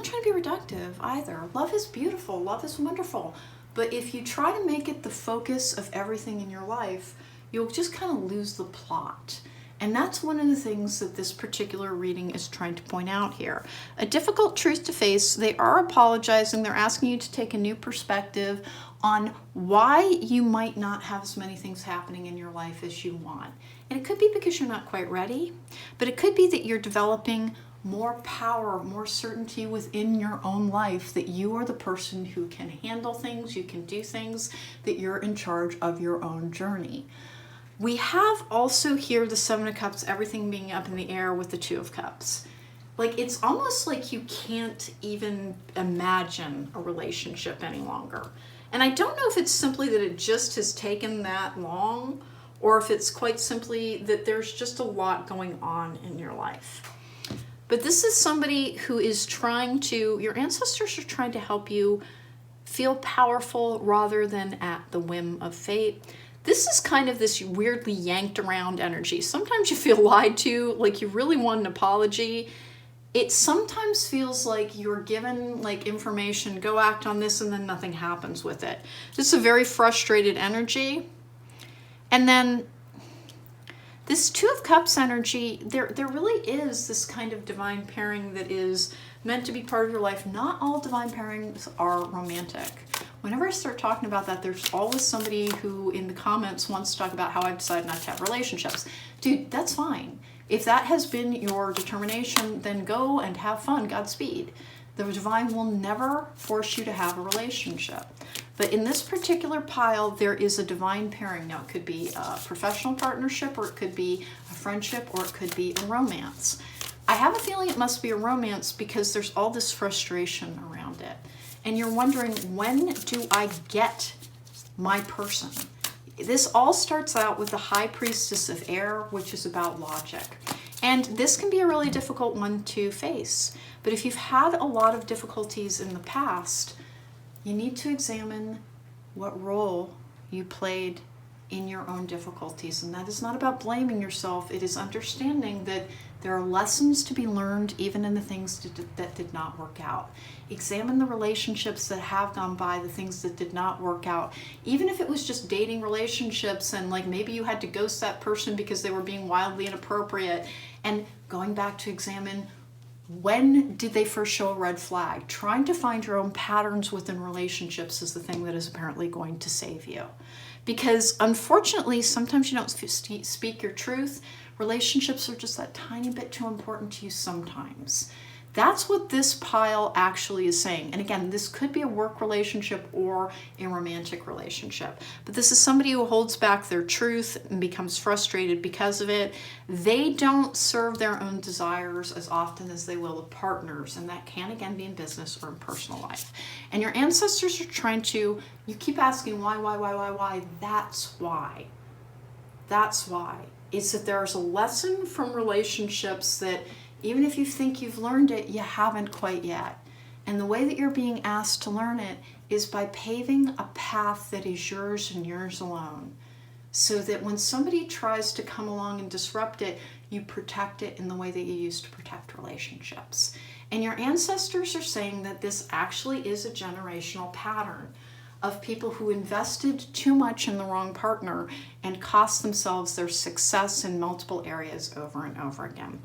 trying to be reductive either. Love is beautiful. Love is wonderful. But if you try to make it the focus of everything in your life, you'll just kind of lose the plot. And that's one of the things that this particular reading is trying to point out here. A difficult truth to face. They are apologizing. They're asking you to take a new perspective on why you might not have as many things happening in your life as you want. And it could be because you're not quite ready, but it could be that you're developing more power, more certainty within your own life, that you are the person who can handle things, you can do things, that you're in charge of your own journey. We have also here the Seven of Cups, everything being up in the air with the Two of Cups. Like, it's almost like you can't even imagine a relationship any longer. And I don't know if it's simply that it just has taken that long, or if it's quite simply that there's just a lot going on in your life. But this is somebody who is trying to, your ancestors are trying to help you feel powerful rather than at the whim of fate. This is kind of this weirdly yanked around energy. Sometimes you feel lied to, like you really want an apology. It sometimes feels like you're given like information, go act on this, and then nothing happens with it. This is a very frustrated energy. And then this Two of Cups energy, there really is this kind of divine pairing that is meant to be part of your life. Not all divine pairings are romantic. Whenever I start talking about that, there's always somebody who in the comments wants to talk about how I've decided not to have relationships. Dude, that's fine. If that has been your determination, then go and have fun. Godspeed. The divine will never force you to have a relationship. But in this particular pile, there is a divine pairing. Now, it could be a professional partnership, or it could be a friendship, or it could be a romance. I have a feeling it must be a romance because there's all this frustration around it. And you're wondering, when do I get my person? This all starts out with the High Priestess of Air, which is about logic. And this can be a really difficult one to face. But if you've had a lot of difficulties in the past, you need to examine what role you played in your own difficulties. And that is not about blaming yourself. It is understanding that there are lessons to be learned even in the things that did not work out. Examine the relationships that have gone by, the things that did not work out. Even if it was just dating relationships and like maybe you had to ghost that person because they were being wildly inappropriate, and going back to examine, when did they first show a red flag? Trying to find your own patterns within relationships is the thing that is apparently going to save you. Because unfortunately, sometimes you don't speak your truth. Relationships are just that tiny bit too important to you sometimes. That's what this pile actually is saying. And again, this could be a work relationship or a romantic relationship. But this is somebody who holds back their truth and becomes frustrated because of it. They don't serve their own desires as often as they will with partners. And that can, again, be in business or in personal life. And your ancestors are trying to, you keep asking why? That's why. That's why. It's that there's a lesson from relationships that even if you think you've learned it, you haven't quite yet. And the way that you're being asked to learn it is by paving a path that is yours and yours alone. So that when somebody tries to come along and disrupt it, you protect it in the way that you used to protect relationships. And your ancestors are saying that this actually is a generational pattern of people who invested too much in the wrong partner and cost themselves their success in multiple areas over and over again.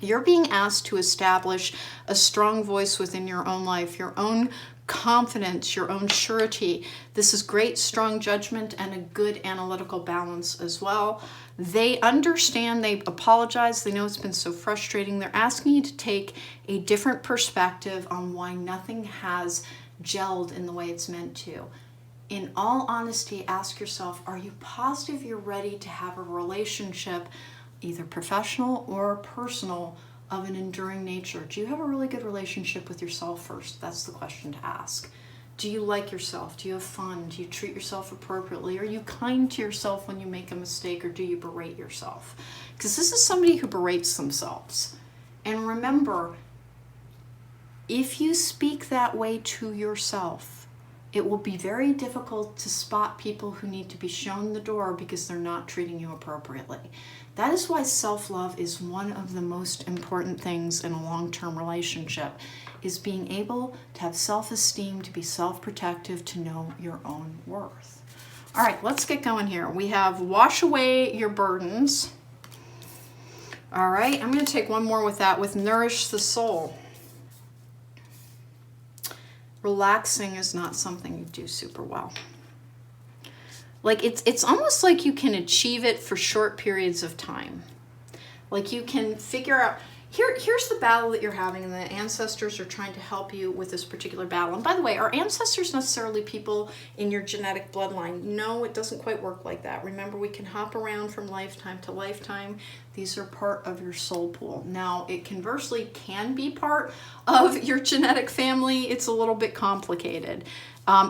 You're being asked to establish a strong voice within your own life, your own confidence, your own surety. This is great, strong judgment and a good analytical balance as well. They understand, they apologize, they know it's been so frustrating. They're asking you to take a different perspective on why nothing has gelled in the way it's meant to. In all honesty, ask yourself, are you positive you're ready to have a relationship, either professional or personal, of an enduring nature? Do you have a really good relationship with yourself first? That's the question to ask. Do you like yourself? Do you have fun? Do you treat yourself appropriately? Are you kind to yourself when you make a mistake, or do you berate yourself? Because this is somebody who berates themselves. And remember, if you speak that way to yourself, it will be very difficult to spot people who need to be shown the door because they're not treating you appropriately. That is why self-love is one of the most important things in a long-term relationship, is being able to have self-esteem, to be self-protective, to know your own worth. All right, let's get going here. We have wash away your burdens. All right, I'm going to take one more with that, with nourish the soul. Relaxing is not something you do super well. Like it's almost like you can achieve it for short periods of time. Like you can figure out, here's the battle that you're having, and the ancestors are trying to help you with this particular battle. And by the way, are ancestors necessarily people in your genetic bloodline? No, it doesn't quite work like that. Remember, we can hop around from lifetime to lifetime. These are part of your soul pool. Now, it conversely can be part of your genetic family. It's a little bit complicated.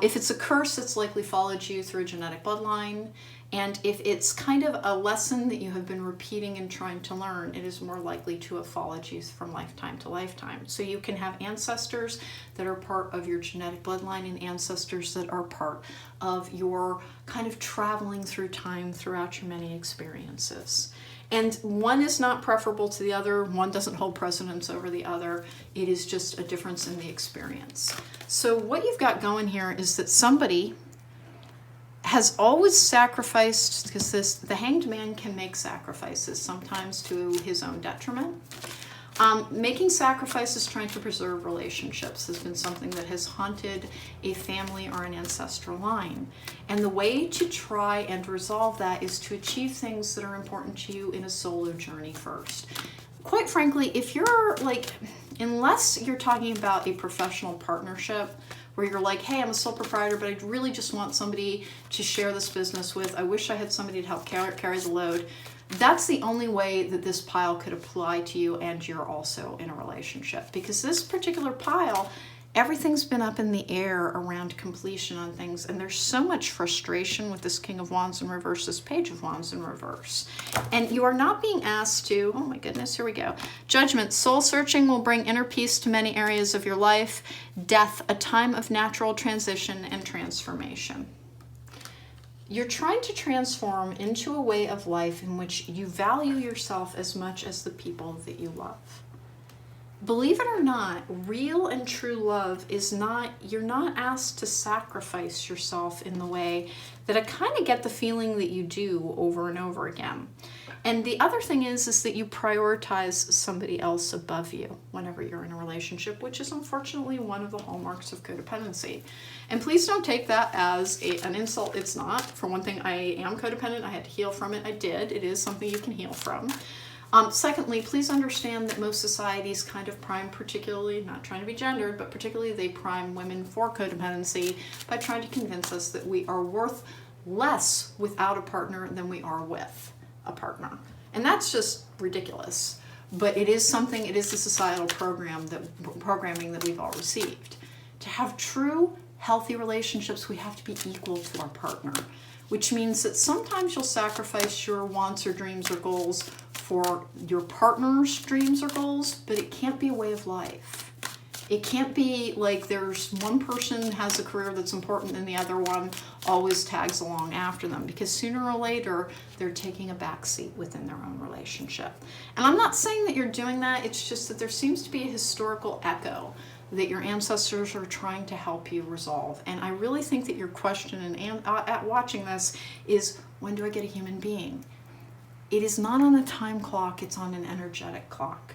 If it's a curse, it's likely followed you through a genetic bloodline. And if it's kind of a lesson that you have been repeating and trying to learn, it is more likely to have followed you from lifetime to lifetime. So you can have ancestors that are part of your genetic bloodline and ancestors that are part of your kind of traveling through time throughout your many experiences. And one is not preferable to the other. One doesn't hold precedence over the other. It is just a difference in the experience. So what you've got going here is that somebody has always sacrificed, because the hanged man can make sacrifices, sometimes to his own detriment. Making sacrifices, trying to preserve relationships, has been something that has haunted a family or an ancestral line. And the way to try and resolve that is to achieve things that are important to you in a solo journey first. Quite frankly, if you're like, unless you're talking about a professional partnership, where you're like, hey, I'm a sole proprietor, but I really just want somebody to share this business with. I wish I had somebody to help carry the load. That's the only way that this pile could apply to you, and you're also in a relationship. Because this particular pile, everything's been up in the air around completion on things, and there's so much frustration with this King of Wands in reverse, this Page of Wands in reverse. And you are not being asked to, oh my goodness, here we go. Judgment, soul searching will bring inner peace to many areas of your life. Death, a time of natural transition and transformation. You're trying to transform into a way of life in which you value yourself as much as the people that you love. Believe it or not, real and true love is not, you're not asked to sacrifice yourself in the way that I kind of get the feeling that you do over and over again. And the other thing is that you prioritize somebody else above you whenever you're in a relationship, which is unfortunately one of the hallmarks of codependency. And please don't take that as an insult. It's not. For one thing, I am codependent. I had to heal from it. I did. It is something you can heal from. Secondly, please understand that most societies kind of prime, particularly, not trying to be gendered, but particularly they prime women for codependency by trying to convince us that we are worth less without a partner than we are with a partner. And that's just ridiculous. But it is something, it is the societal programming that we've all received. To have true, healthy relationships, we have to be equal to our partner, which means that sometimes you'll sacrifice your wants or dreams or goals for your partner's dreams or goals, but it can't be a way of life. It can't be like there's one person has a career that's important and the other one always tags along after them, because sooner or later they're taking a backseat within their own relationship. And I'm not saying that you're doing that, it's just that there seems to be a historical echo that your ancestors are trying to help you resolve. And I really think that your question at watching this is, when do I get a human being? It is not on a time clock, it's on an energetic clock.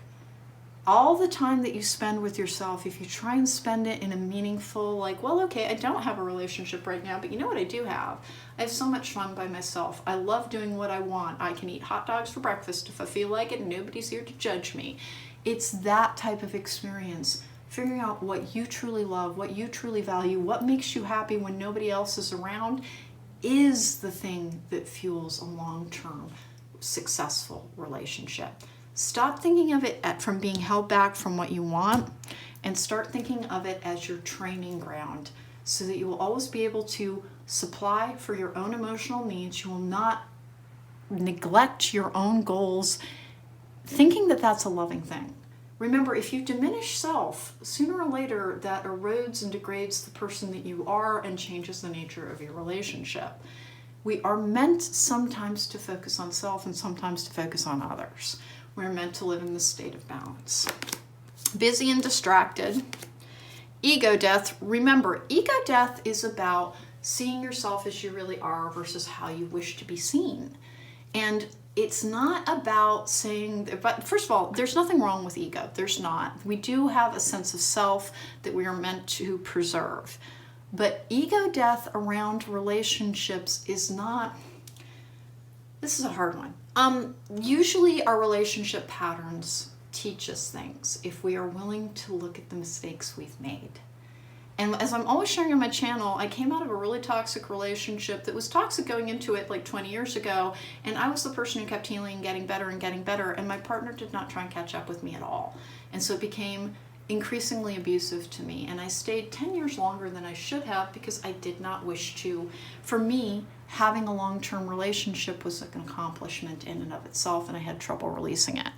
All the time that you spend with yourself, if you try and spend it in a meaningful, like, well, okay, I don't have a relationship right now, but you know what I do have? I have so much fun by myself. I love doing what I want. I can eat hot dogs for breakfast if I feel like it, and nobody's here to judge me. It's that type of experience. Figuring out what you truly love, what you truly value, what makes you happy when nobody else is around is the thing that fuels a long-term successful relationship. Stop thinking of it from being held back from what you want, and start thinking of it as your training ground, so that you will always be able to supply for your own emotional needs. You will not neglect your own goals, thinking that that's a loving thing. Remember, if you diminish self, sooner or later that erodes and degrades the person that you are and changes the nature of your relationship. We are meant sometimes to focus on self and sometimes to focus on others. We're meant to live in this state of balance. Busy and distracted. Ego death. Remember, ego death is about seeing yourself as you really are versus how you wish to be seen. And it's not about saying, but first of all, there's nothing wrong with ego. There's not. We do have a sense of self that we are meant to preserve. But ego death around relationships is not, this is a hard one. Usually our relationship patterns teach us things if we are willing to look at the mistakes we've made. And as I'm always sharing on my channel, I came out of a really toxic relationship that was toxic going into it like 20 years ago. And I was the person who kept healing, getting better and getting better. And my partner did not try and catch up with me at all. And so it became increasingly abusive to me. And I stayed 10 years longer than I should have because I did not wish to. For me, having a long-term relationship was an accomplishment in and of itself, and I had trouble releasing it.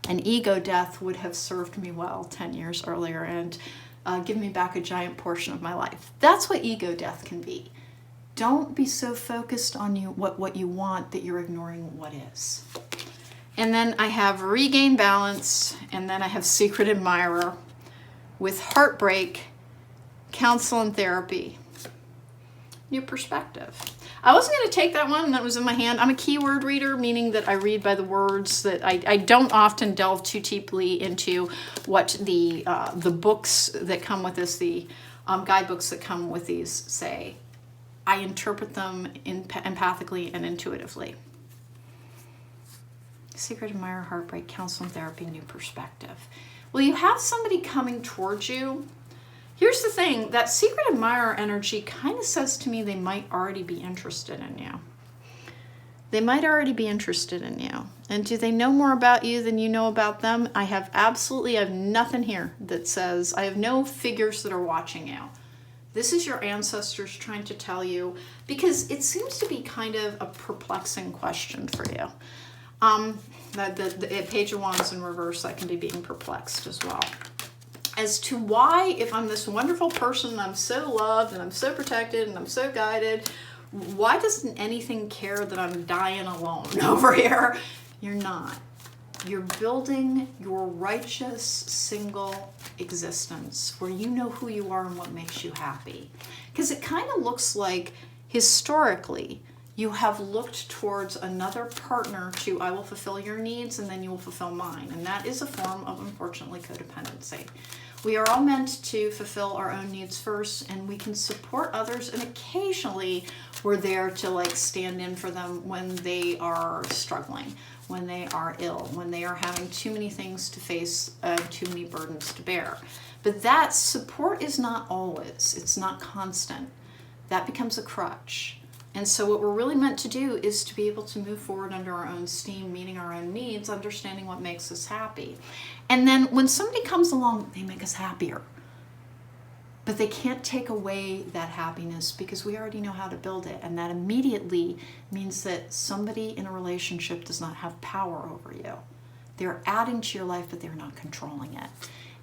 An ego death would have served me well 10 years earlier and give me back a giant portion of my life. That's what ego death can be. Don't be so focused on what you want that you're ignoring what is. And then I have regain balance, and then I have secret admirer with heartbreak, counsel and therapy. New perspective. I wasn't going to take that one that was in my hand. I'm a keyword reader, meaning that I read by the words, that I don't often delve too deeply into what the books that come with this, the guidebooks that come with these say. I interpret them empathically and intuitively. Secret admirer, heartbreak, counsel and therapy, new perspective. Well, you have somebody coming towards you. Here's the thing, that secret admirer energy kind of says to me they might already be interested in you. They might already be interested in you. And do they know more about you than you know about them? I have nothing here that says, I have no figures that are watching you. This is your ancestors trying to tell you, because it seems to be kind of a perplexing question for you. The Page of Wands in reverse, that can be being perplexed as well. As to why, if I'm this wonderful person, and I'm so loved, and I'm so protected, and I'm so guided, why doesn't anything care that I'm dying alone over here? You're not. You're building your righteous, single existence where you know who you are and what makes you happy. Because it kind of looks like, historically, you have looked towards another partner to, I will fulfill your needs and then you will fulfill mine. And that is a form of, unfortunately, codependency. We are all meant to fulfill our own needs first, and we can support others, and occasionally we're there to like stand in for them when they are struggling, when they are ill, when they are having too many things to face, too many burdens to bear. But that support is not always, it's not constant. That becomes a crutch. And so what we're really meant to do is to be able to move forward under our own steam, meeting our own needs, understanding what makes us happy. And then when somebody comes along, they make us happier. But they can't take away that happiness because we already know how to build it. And that immediately means that somebody in a relationship does not have power over you. They're adding to your life, but they're not controlling it.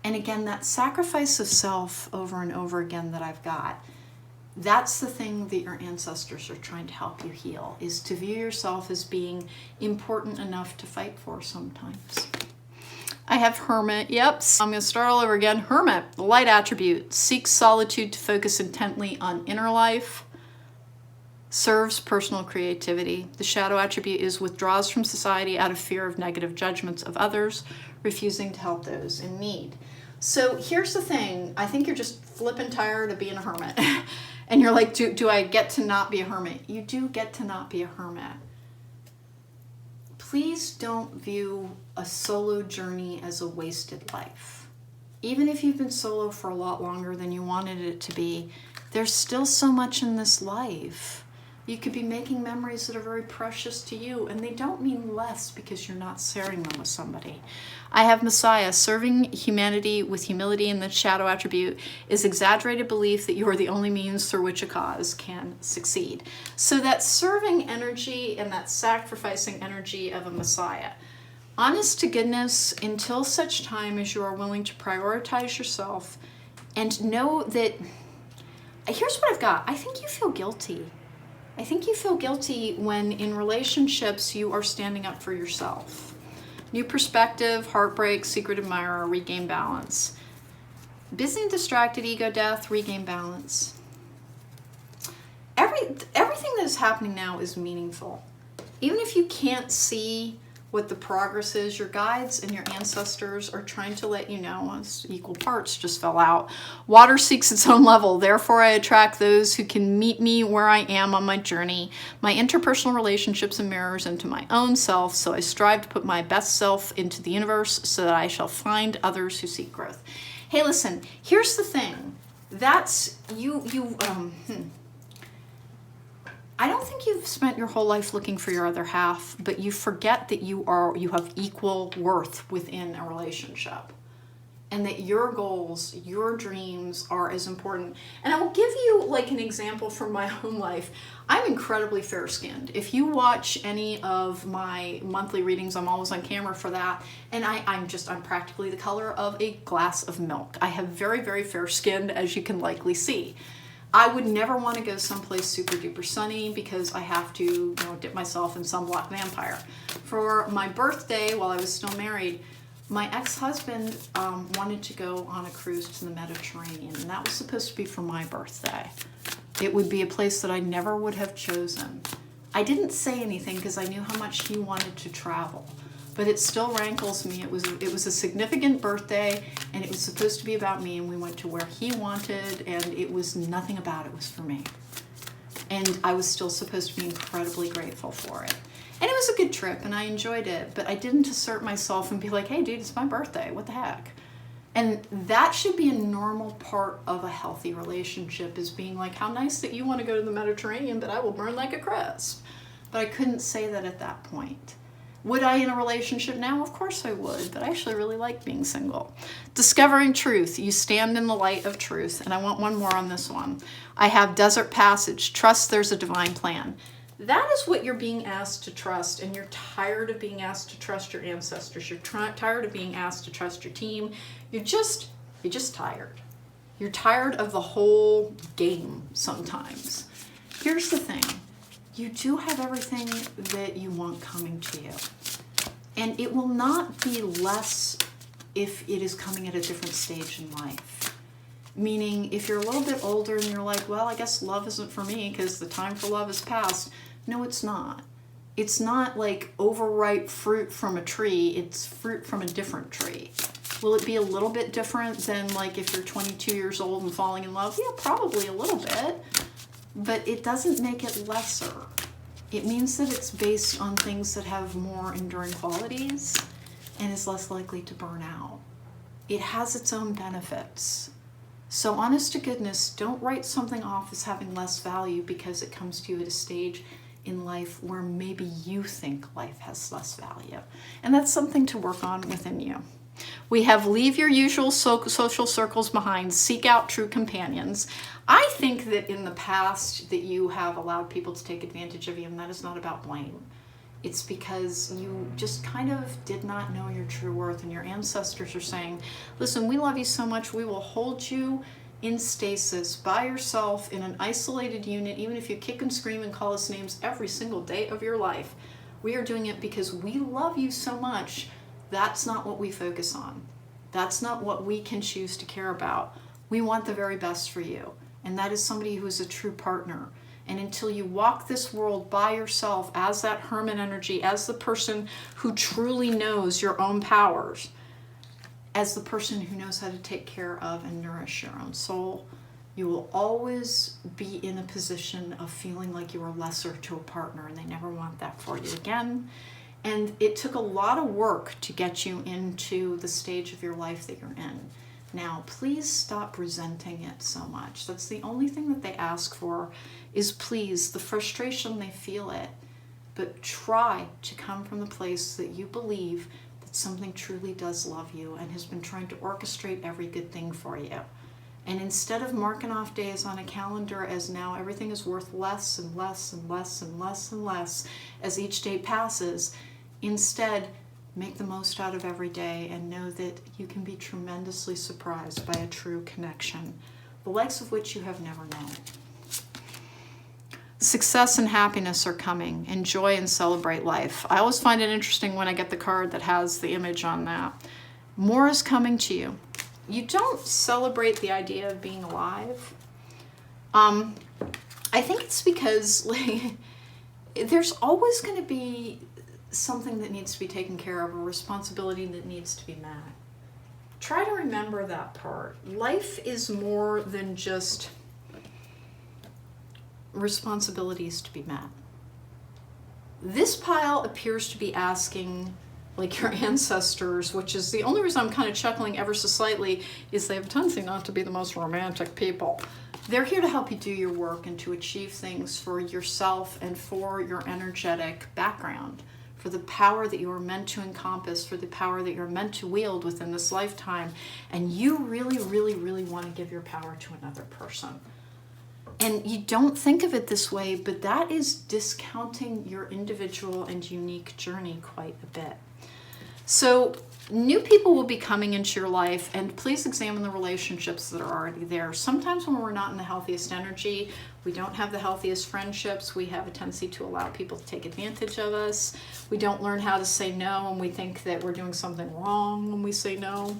And again, that sacrifice of self over and over again that I've got, that's the thing that your ancestors are trying to help you heal, is to view yourself as being important enough to fight for sometimes. I have Hermit. Yep, I'm going to start all over again. Hermit, the light attribute, seeks solitude to focus intently on inner life, serves personal creativity. The shadow attribute is withdraws from society out of fear of negative judgments of others, refusing to help those in need. So here's the thing. I think you're just flipping tired of being a hermit. And you're like, do I get to not be a hermit? You do get to not be a hermit. Please don't view a solo journey as a wasted life. Even if you've been solo for a lot longer than you wanted it to be, there's still so much in this life. You could be making memories that are very precious to you, and they don't mean less because you're not sharing them with somebody. I have Messiah. Serving humanity with humility in the shadow attribute is exaggerated belief that you are the only means through which a cause can succeed. So that serving energy and that sacrificing energy of a Messiah, Honest to goodness, until such time as you are willing to prioritize yourself and know that, here's what I've got. I think you feel guilty. I think you feel guilty when in relationships you are standing up for yourself. New perspective, heartbreak, secret admirer, regain balance. Busy and distracted, ego death, regain balance. Everything that is happening now is meaningful. Even if you can't see what the progress is, your guides and your ancestors are trying to let you know. It's equal parts just fell out. Water seeks its own level. Therefore, I attract those who can meet me where I am on my journey. My interpersonal relationships and mirrors into my own self. So I strive to put my best self into the universe so that I shall find others who seek growth. Hey, listen, here's the thing. That's I don't think you've spent your whole life looking for your other half, but you forget that you have equal worth within a relationship, and that your goals, your dreams are as important. And I will give you like an example from my own life. I'm incredibly fair-skinned. If you watch any of my monthly readings, I'm always on camera for that, and I'm practically the color of a glass of milk. I have very, very fair skin, as you can likely see. I would never want to go someplace super duper sunny because I have to, dip myself in sunblock vampire. For my birthday, while I was still married, my ex-husband wanted to go on a cruise to the Mediterranean, and that was supposed to be for my birthday. It would be a place that I never would have chosen. I didn't say anything because I knew how much he wanted to travel. But it still rankles me. It was a significant birthday, and it was supposed to be about me, and we went to where he wanted, and it was nothing about it was for me. And I was still supposed to be incredibly grateful for it. And it was a good trip, and I enjoyed it, but I didn't assert myself and be like, hey, dude, it's my birthday. What the heck? And that should be a normal part of a healthy relationship, is being like, how nice that you want to go to the Mediterranean, but I will burn like a crisp. But I couldn't say that at that point. Would I in a relationship now? Of course I would, but I actually really like being single. Discovering truth. You stand in the light of truth. And I want one more on this one. I have desert passage. Trust there's a divine plan. That is what you're being asked to trust, and you're tired of being asked to trust your ancestors. You're tired of being asked to trust your team. You're just tired. You're tired of the whole game sometimes. Here's the thing. You do have everything that you want coming to you. And it will not be less if it is coming at a different stage in life. Meaning, if you're a little bit older and you're like, well, I guess love isn't for me because the time for love is past. No, it's not. It's not like overripe fruit from a tree. It's fruit from a different tree. Will it be a little bit different than like if you're 22 years old and falling in love? Yeah, probably a little bit. But it doesn't make it lesser. It means that it's based on things that have more enduring qualities and is less likely to burn out. It has its own benefits. So honest to goodness, don't write something off as having less value because it comes to you at a stage in life where maybe you think life has less value. And that's something to work on within you. We have leave your usual social circles behind, seek out true companions. I think that in the past that you have allowed people to take advantage of you, and that is not about blame. It's because you just kind of did not know your true worth, and your ancestors are saying, listen, we love you so much, we will hold you in stasis by yourself in an isolated unit, even if you kick and scream and call us names every single day of your life. We are doing it because we love you so much. That's not what we focus on. That's not what we can choose to care about. We want the very best for you. And that is somebody who is a true partner. And until you walk this world by yourself as that hermit energy, as the person who truly knows your own powers, as the person who knows how to take care of and nourish your own soul, you will always be in a position of feeling like you are lesser to a partner, and they never want that for you again. And it took a lot of work to get you into the stage of your life that you're in. Now, please stop resenting it so much. That's the only thing that they ask for is please, the frustration, they feel it. But try to come from the place that you believe that something truly does love you and has been trying to orchestrate every good thing for you. And instead of marking off days on a calendar as now everything is worth less and less and less and less and less as each day passes, instead, Make the most out of every day and know that you can be tremendously surprised by a true connection, the likes of which you have never known. Success and happiness are coming. Enjoy and celebrate life. I always find it interesting when I get the card that has the image on that. More is coming to you. You don't celebrate the idea of being alive. I think it's because there's always going to be something that needs to be taken care of, a responsibility that needs to be met. Try to remember that part. Life is more than just responsibilities to be met. This pile appears to be asking, like your ancestors, which is the only reason I'm kind of chuckling ever so slightly, is they have a tendency not to be the most romantic people. They're here to help you do your work and to achieve things for yourself and for your energetic background, for the power that you are meant to encompass, for the power that you're meant to wield within this lifetime. And you really, really, really want to give your power to another person. And you don't think of it this way, but that is discounting your individual and unique journey quite a bit. So new people will be coming into your life, and please examine the relationships that are already there. Sometimes when we're not in the healthiest energy, we don't have the healthiest friendships, we have a tendency to allow people to take advantage of us. We don't learn how to say no, and we think that we're doing something wrong when we say no.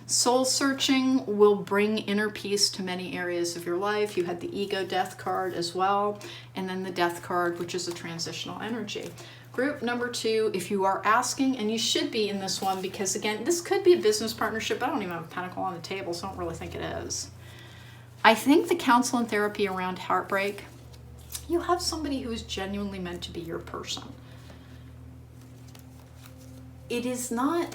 Soul searching will bring inner peace to many areas of your life. You had the ego death card as well, and then the death card, which is a transitional energy. Group number 2, if you are asking, and you should be in this one, because again, this could be a business partnership. I don't even have a pentacle on the table, so I don't really think it is. I think the counsel and therapy around heartbreak, you have somebody who is genuinely meant to be your person. It is not...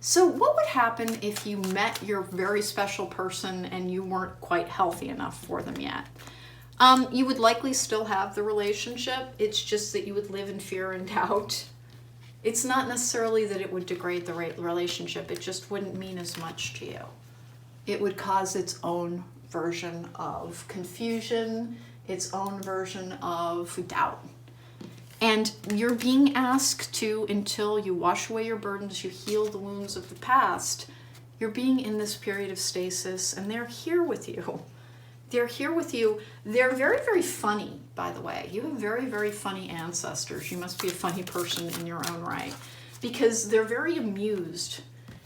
So what would happen if you met your very special person and you weren't quite healthy enough for them yet? You would likely still have the relationship. It's just that you would live in fear and doubt. It's not necessarily that it would degrade the relationship. It just wouldn't mean as much to you. It would cause its own version of confusion, its own version of doubt. And you're being asked to, until you wash away your burdens, you heal the wounds of the past, you're being in this period of stasis, and they're here with you. They're here with you. They're very, very funny, by the way. You have very, very funny ancestors. You must be a funny person in your own right, because they're very amused,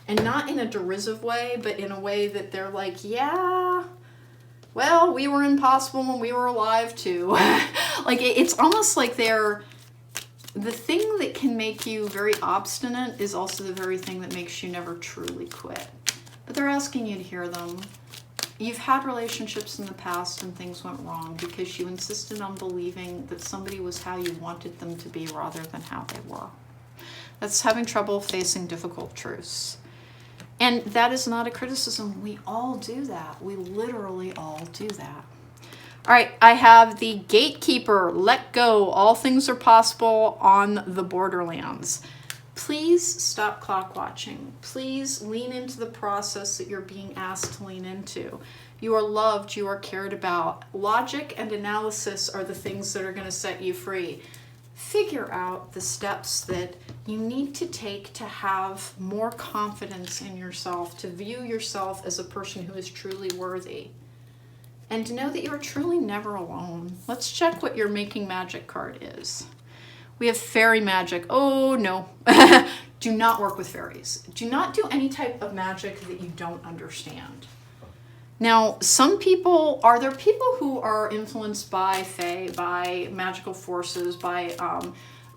and not in a derisive way, but in a way that they're like, yeah, well, we were impossible when we were alive too. Like, it's almost like they're... The thing that can make you very obstinate is also the very thing that makes you never truly quit. But they're asking you to hear them. You've had relationships in the past and things went wrong because you insisted on believing that somebody was how you wanted them to be rather than how they were. That's having trouble facing difficult truths. And that is not a criticism. We all do that. We literally all do that. All right, I have the gatekeeper, let go. All things are possible on the borderlands. Please stop clock watching. Please lean into the process that you're being asked to lean into. You are loved, you are cared about. Logic and analysis are the things that are going to set you free. Figure out the steps that you need to take to have more confidence in yourself, to view yourself as a person who is truly worthy. And to know that you're truly never alone. Let's check what your Making Magic card is. We have fairy magic. Oh, no. Do not work with fairies. Do not do any type of magic that you don't understand. Now, some people, are there people who are influenced by fae, by magical forces, by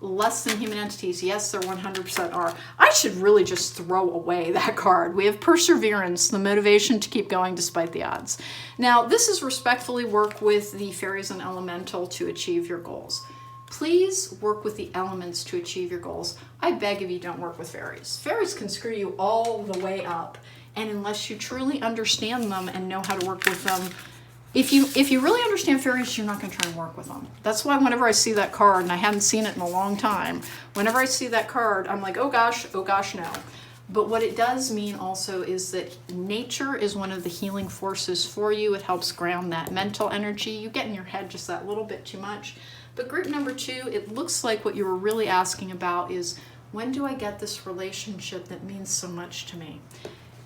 less than human entities? Yes, there 100% are. I should really just throw away that card. We have perseverance, the motivation to keep going despite the odds. Now, this is respectfully work with the fairies and elemental to achieve your goals. Please work with the elements to achieve your goals. I beg of you, don't work with fairies. Fairies can screw you all the way up. And unless you truly understand them and know how to work with them, if you really understand fairies, you're not going to try and work with them. That's why whenever I see that card, and I haven't seen it in a long time, whenever I see that card, I'm like, oh gosh, no. But what it does mean also is that nature is one of the healing forces for you. It helps ground that mental energy. You get in your head just that little bit too much. But group number 2, it looks like what you were really asking about is, When do I get this relationship that means so much to me?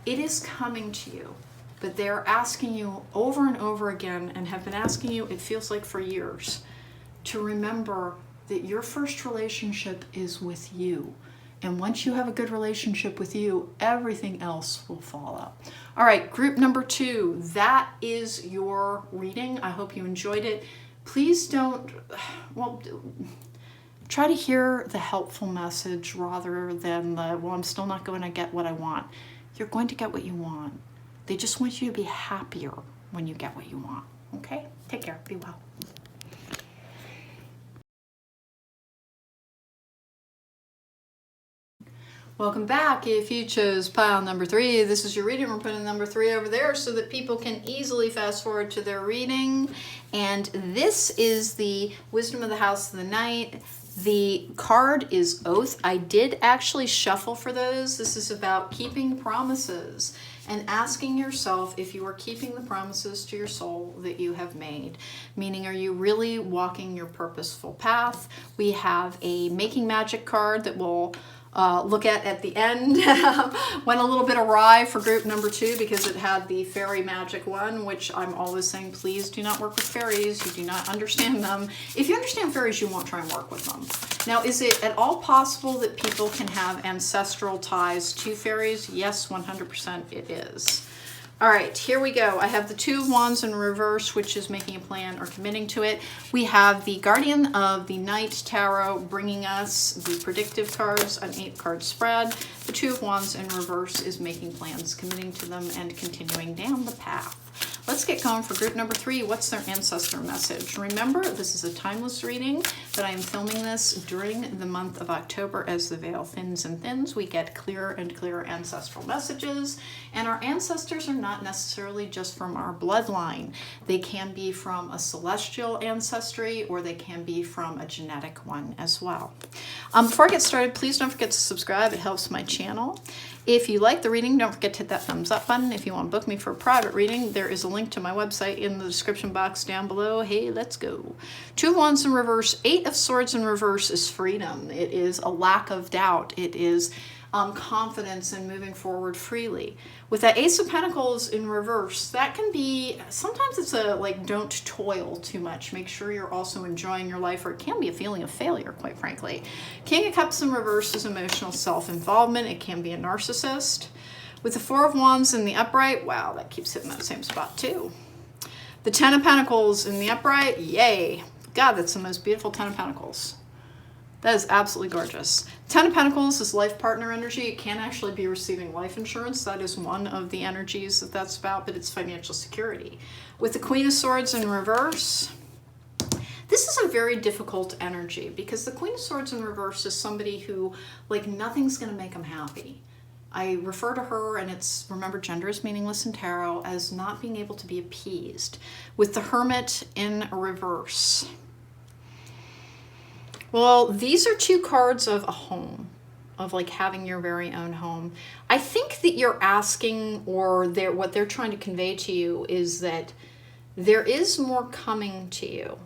It is coming to you, but they're asking you over and over again, and have been asking you, it feels like for years, to remember that your first relationship is with you. And once you have a good relationship with you, everything else will follow. All right, group number 2, that is your reading. I hope you enjoyed it. Please don't, try to hear the helpful message rather than the, well, I'm still not going to get what I want. You're going to get what you want. They just want you to be happier when you get what you want. Okay? Take care. Be well. Welcome back. If you chose pile number 3, this is your reading. We're putting number 3 over there so that people can easily fast forward to their reading. And this is the Wisdom of the House of the Night. The card is Oath. I did actually shuffle for those. This is about keeping promises and asking yourself if you are keeping the promises to your soul that you have made. Meaning, are you really walking your purposeful path? We have a Making Magic card that we'll look at the end. Went a little bit awry for group number 2 because it had the fairy magic one, which I'm always saying, please do not work with fairies. You do not understand them. If you understand fairies, you won't try and work with them. Now, is it at all possible that people can have ancestral ties to fairies? Yes, 100% it is. All right, here we go. I have the 2 of Wands in reverse, which is making a plan or committing to it. We have the Guardian of the Night Tarot bringing us the predictive cards, an 8-card spread. The 2 of Wands in reverse is making plans, committing to them, and continuing down the path. Let's get going for group number 3. What's their ancestor message? Remember, this is a timeless reading, but I am filming this during the month of October. As the veil thins and thins, we get clearer and clearer ancestral messages. And our ancestors are not necessarily just from our bloodline. They can be from a celestial ancestry, or they can be from a genetic one as well. Before I get started, please don't forget to subscribe. It helps my channel. If you like the reading, don't forget to hit that thumbs up button. If you want to book me for a private reading, there is a link to my website in the description box down below. Hey, let's go. 2 of Wands in reverse, 8 of Swords in reverse is freedom. It is a lack of doubt. It is confidence in moving forward freely. With that Ace of Pentacles in reverse, that can be, sometimes it's a like, don't toil too much. Make sure you're also enjoying your life, or it can be a feeling of failure, quite frankly. King of Cups in reverse is emotional self-involvement. It can be a narcissist. With the 4 of Wands in the upright, wow, that keeps hitting that same spot too. The 10 of Pentacles in the upright, yay. God, that's the most beautiful 10 of Pentacles. That is absolutely gorgeous. 10 of Pentacles is life partner energy. It can actually be receiving life insurance. That is one of the energies that that's about, but it's financial security. With the Queen of Swords in reverse, this is a very difficult energy because the Queen of Swords in reverse is somebody who, like, nothing's going to make them happy. I refer to her, and it's, remember, gender is meaningless in tarot, as not being able to be appeased. With the Hermit in reverse, well, these are 2 cards of a home, of like having your very own home. I think that you're asking, or what they're trying to convey to you is that there is more coming to you.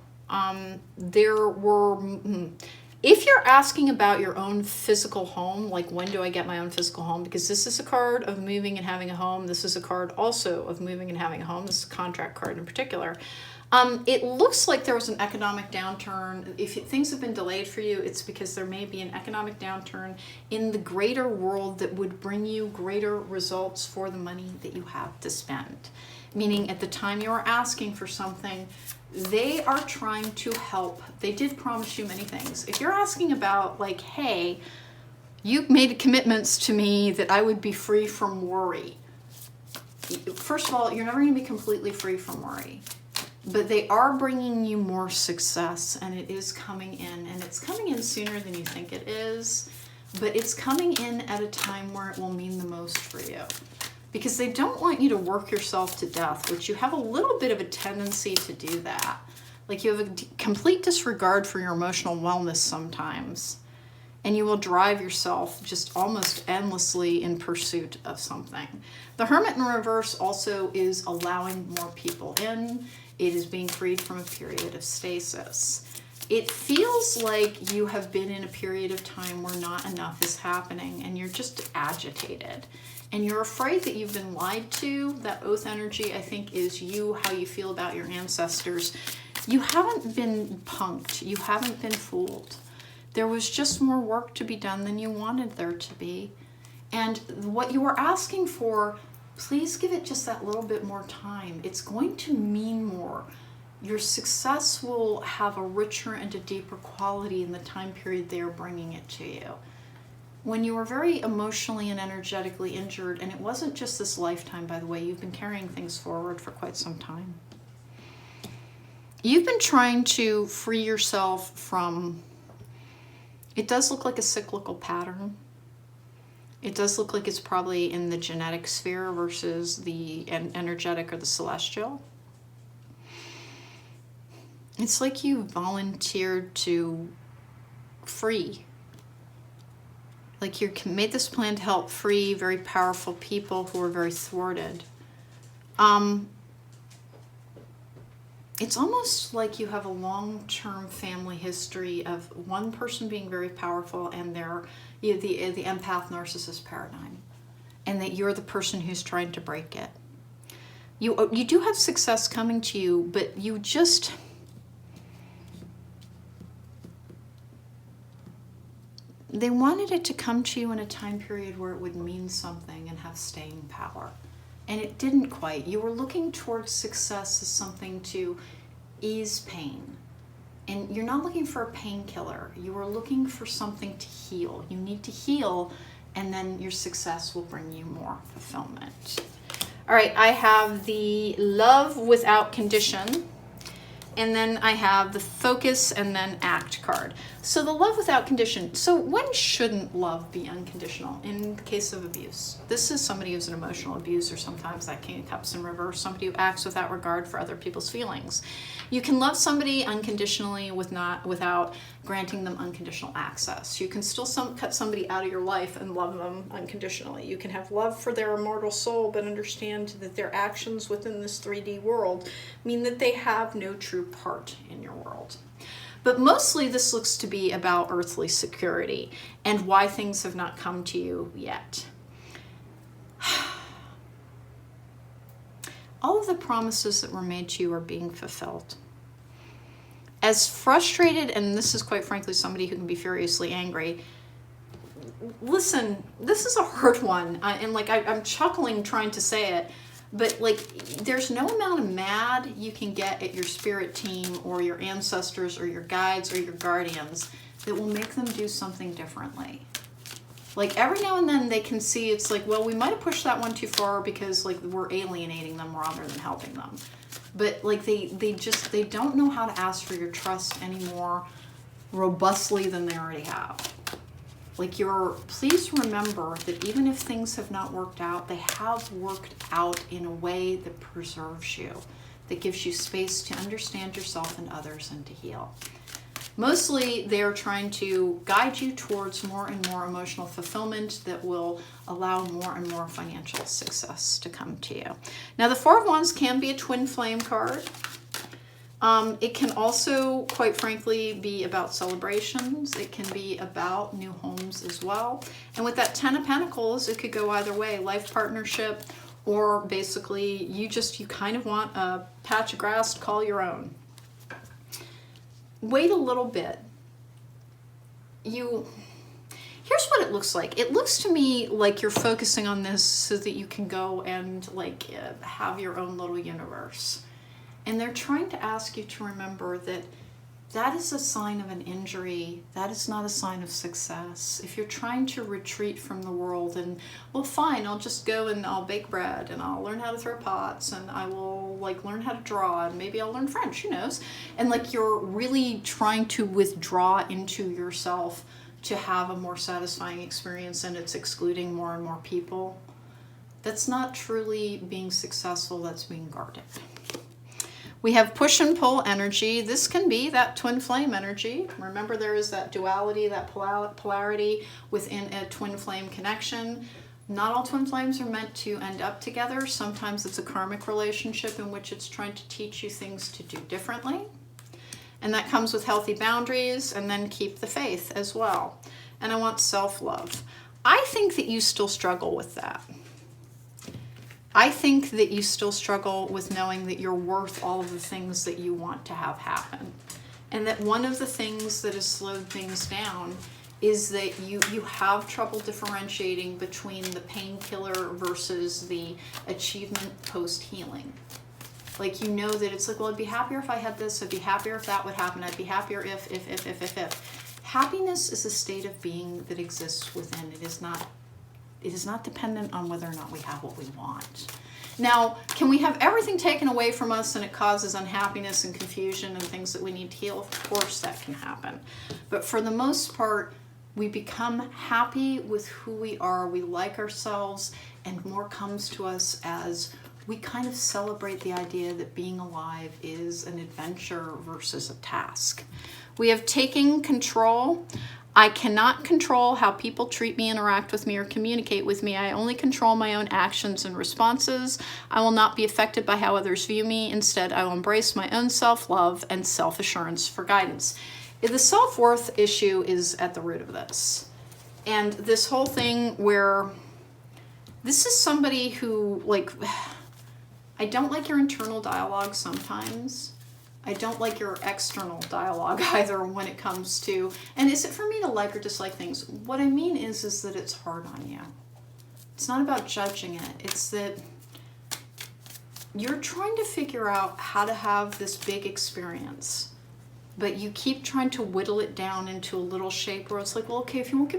If you're asking about your own physical home, like when do I get my own physical home? Because this is a card of moving and having a home. This is a card also of moving and having a home. This is a contract card in particular. It looks like there was an economic downturn. If things have been delayed for you, it's because there may be an economic downturn in the greater world that would bring you greater results for the money that you have to spend. Meaning at the time you are asking for something, they are trying to help. They did promise you many things. If you're asking about like, hey, you made commitments to me that I would be free from worry. First of all, you're never going to be completely free from worry. But they are bringing you more success, and it is coming in, and it's coming in sooner than you think it is, but it's coming in at a time where it will mean the most for you. Because they don't want you to work yourself to death, which you have a little bit of a tendency to do that. Like, you have a complete disregard for your emotional wellness sometimes, and you will drive yourself just almost endlessly in pursuit of something. The Hermit in reverse also is allowing more people in. It is being freed from a period of stasis. It feels like you have been in a period of time where not enough is happening and you're just agitated. And you're afraid that you've been lied to. That oath energy, I think, is you, how you feel about your ancestors. You haven't been punked. You haven't been fooled. There was just more work to be done than you wanted there to be. And what you were asking for, please give it just that little bit more time. It's going to mean more. Your success will have a richer and a deeper quality in the time period they are bringing it to you. When you were very emotionally and energetically injured, and it wasn't just this lifetime, by the way, you've been carrying things forward for quite some time. You've been trying to free yourself from, it does look like a cyclical pattern. It does look like it's probably in the genetic sphere versus the energetic or the celestial. It's like you volunteered to free. Like you made this plan to help free very powerful people who are very thwarted. It's almost like you have a long-term family history of one person being very powerful and they're the empath narcissist paradigm, and that you're the person who's trying to break it. You do have success coming to you, but you just... They wanted it to come to you in a time period where it would mean something and have staying power. And it didn't quite. You were looking towards success as something to ease pain. And you're not looking for a painkiller. You were looking for something to heal. You need to heal, and then your success will bring you more fulfillment. All right, I have the love without condition. And then I have the focus and then act card. So the love without condition. So when shouldn't love be unconditional in the case of abuse? This is somebody who's an emotional abuser, sometimes that King of Cups in reverse, somebody who acts without regard for other people's feelings. You can love somebody unconditionally without granting them unconditional access. You can still cut somebody out of your life and love them unconditionally. You can have love for their immortal soul, but understand that their actions within this 3D world mean that they have no true part in your world. But mostly this looks to be about earthly security and why things have not come to you yet. All of the promises that were made to you are being fulfilled. As frustrated, and this is quite frankly somebody who can be furiously angry, listen, this is a hard one. I'm chuckling trying to say it, but like there's no amount of mad you can get at your spirit team or your ancestors or your guides or your guardians that will make them do something differently. Like every now and then they can see it's like, well, we might have pushed that one too far because like we're alienating them rather than helping them. But like they don't know how to ask for your trust any more robustly than they already have. Like please remember that even if things have not worked out, they have worked out in a way that preserves you, that gives you space to understand yourself and others and to heal. Mostly they're trying to guide you towards more and more emotional fulfillment that will allow more and more financial success to come to you. Now the Four of Wands can be a twin flame card. It can also, quite frankly, be about celebrations. It can be about new homes as well. And with that Ten of Pentacles, it could go either way, life partnership, or basically you kind of want a patch of grass to call your own. Wait a little bit. Here's what it looks like. It looks to me like you're focusing on this so that you can go and have your own little universe. And they're trying to ask you to remember that that is a sign of an injury. That is not a sign of success. If you're trying to retreat from the world and, well, fine, I'll just go and I'll bake bread and I'll learn how to throw pots and I will learn how to draw and maybe I'll learn French, who knows? And you're really trying to withdraw into yourself to have a more satisfying experience, and it's excluding more and more people. That's not truly being successful, that's being guarded. We have push and pull energy. This can be that twin flame energy. Remember, there is that duality, that polarity within a twin flame connection. Not all twin flames are meant to end up together. Sometimes it's a karmic relationship in which it's trying to teach you things to do differently. And that comes with healthy boundaries, and then keep the faith as well. And I want self-love. I think that you still struggle with that. I think that you still struggle with knowing that you're worth all of the things that you want to have happen. And that one of the things that has slowed things down is that you have trouble differentiating between the painkiller versus the achievement post-healing. Like, you know that it's like, well, I'd be happier if I had this, I'd be happier if that would happen, I'd be happier if. Happiness is a state of being that exists within. It is not dependent on whether or not we have what we want. Now, can we have everything taken away from us and it causes unhappiness and confusion and things that we need to heal? Of course that can happen. But for the most part, we become happy with who we are, we like ourselves, and more comes to us as we kind of celebrate the idea that being alive is an adventure versus a task. We have taken control. I cannot control how people treat me, interact with me, or communicate with me. I only control my own actions and responses. I will not be affected by how others view me. Instead, I will embrace my own self-love and self-assurance for guidance. The self-worth issue is at the root of this. And this whole thing where this is somebody who, like, I don't like your internal dialogue sometimes. I don't like your external dialogue either when it comes to, and is it for me to like or dislike things? What I mean is that it's hard on you. It's not about judging it. It's that you're trying to figure out how to have this big experience, but you keep trying to whittle it down into a little shape where it's like, well, okay, if you won't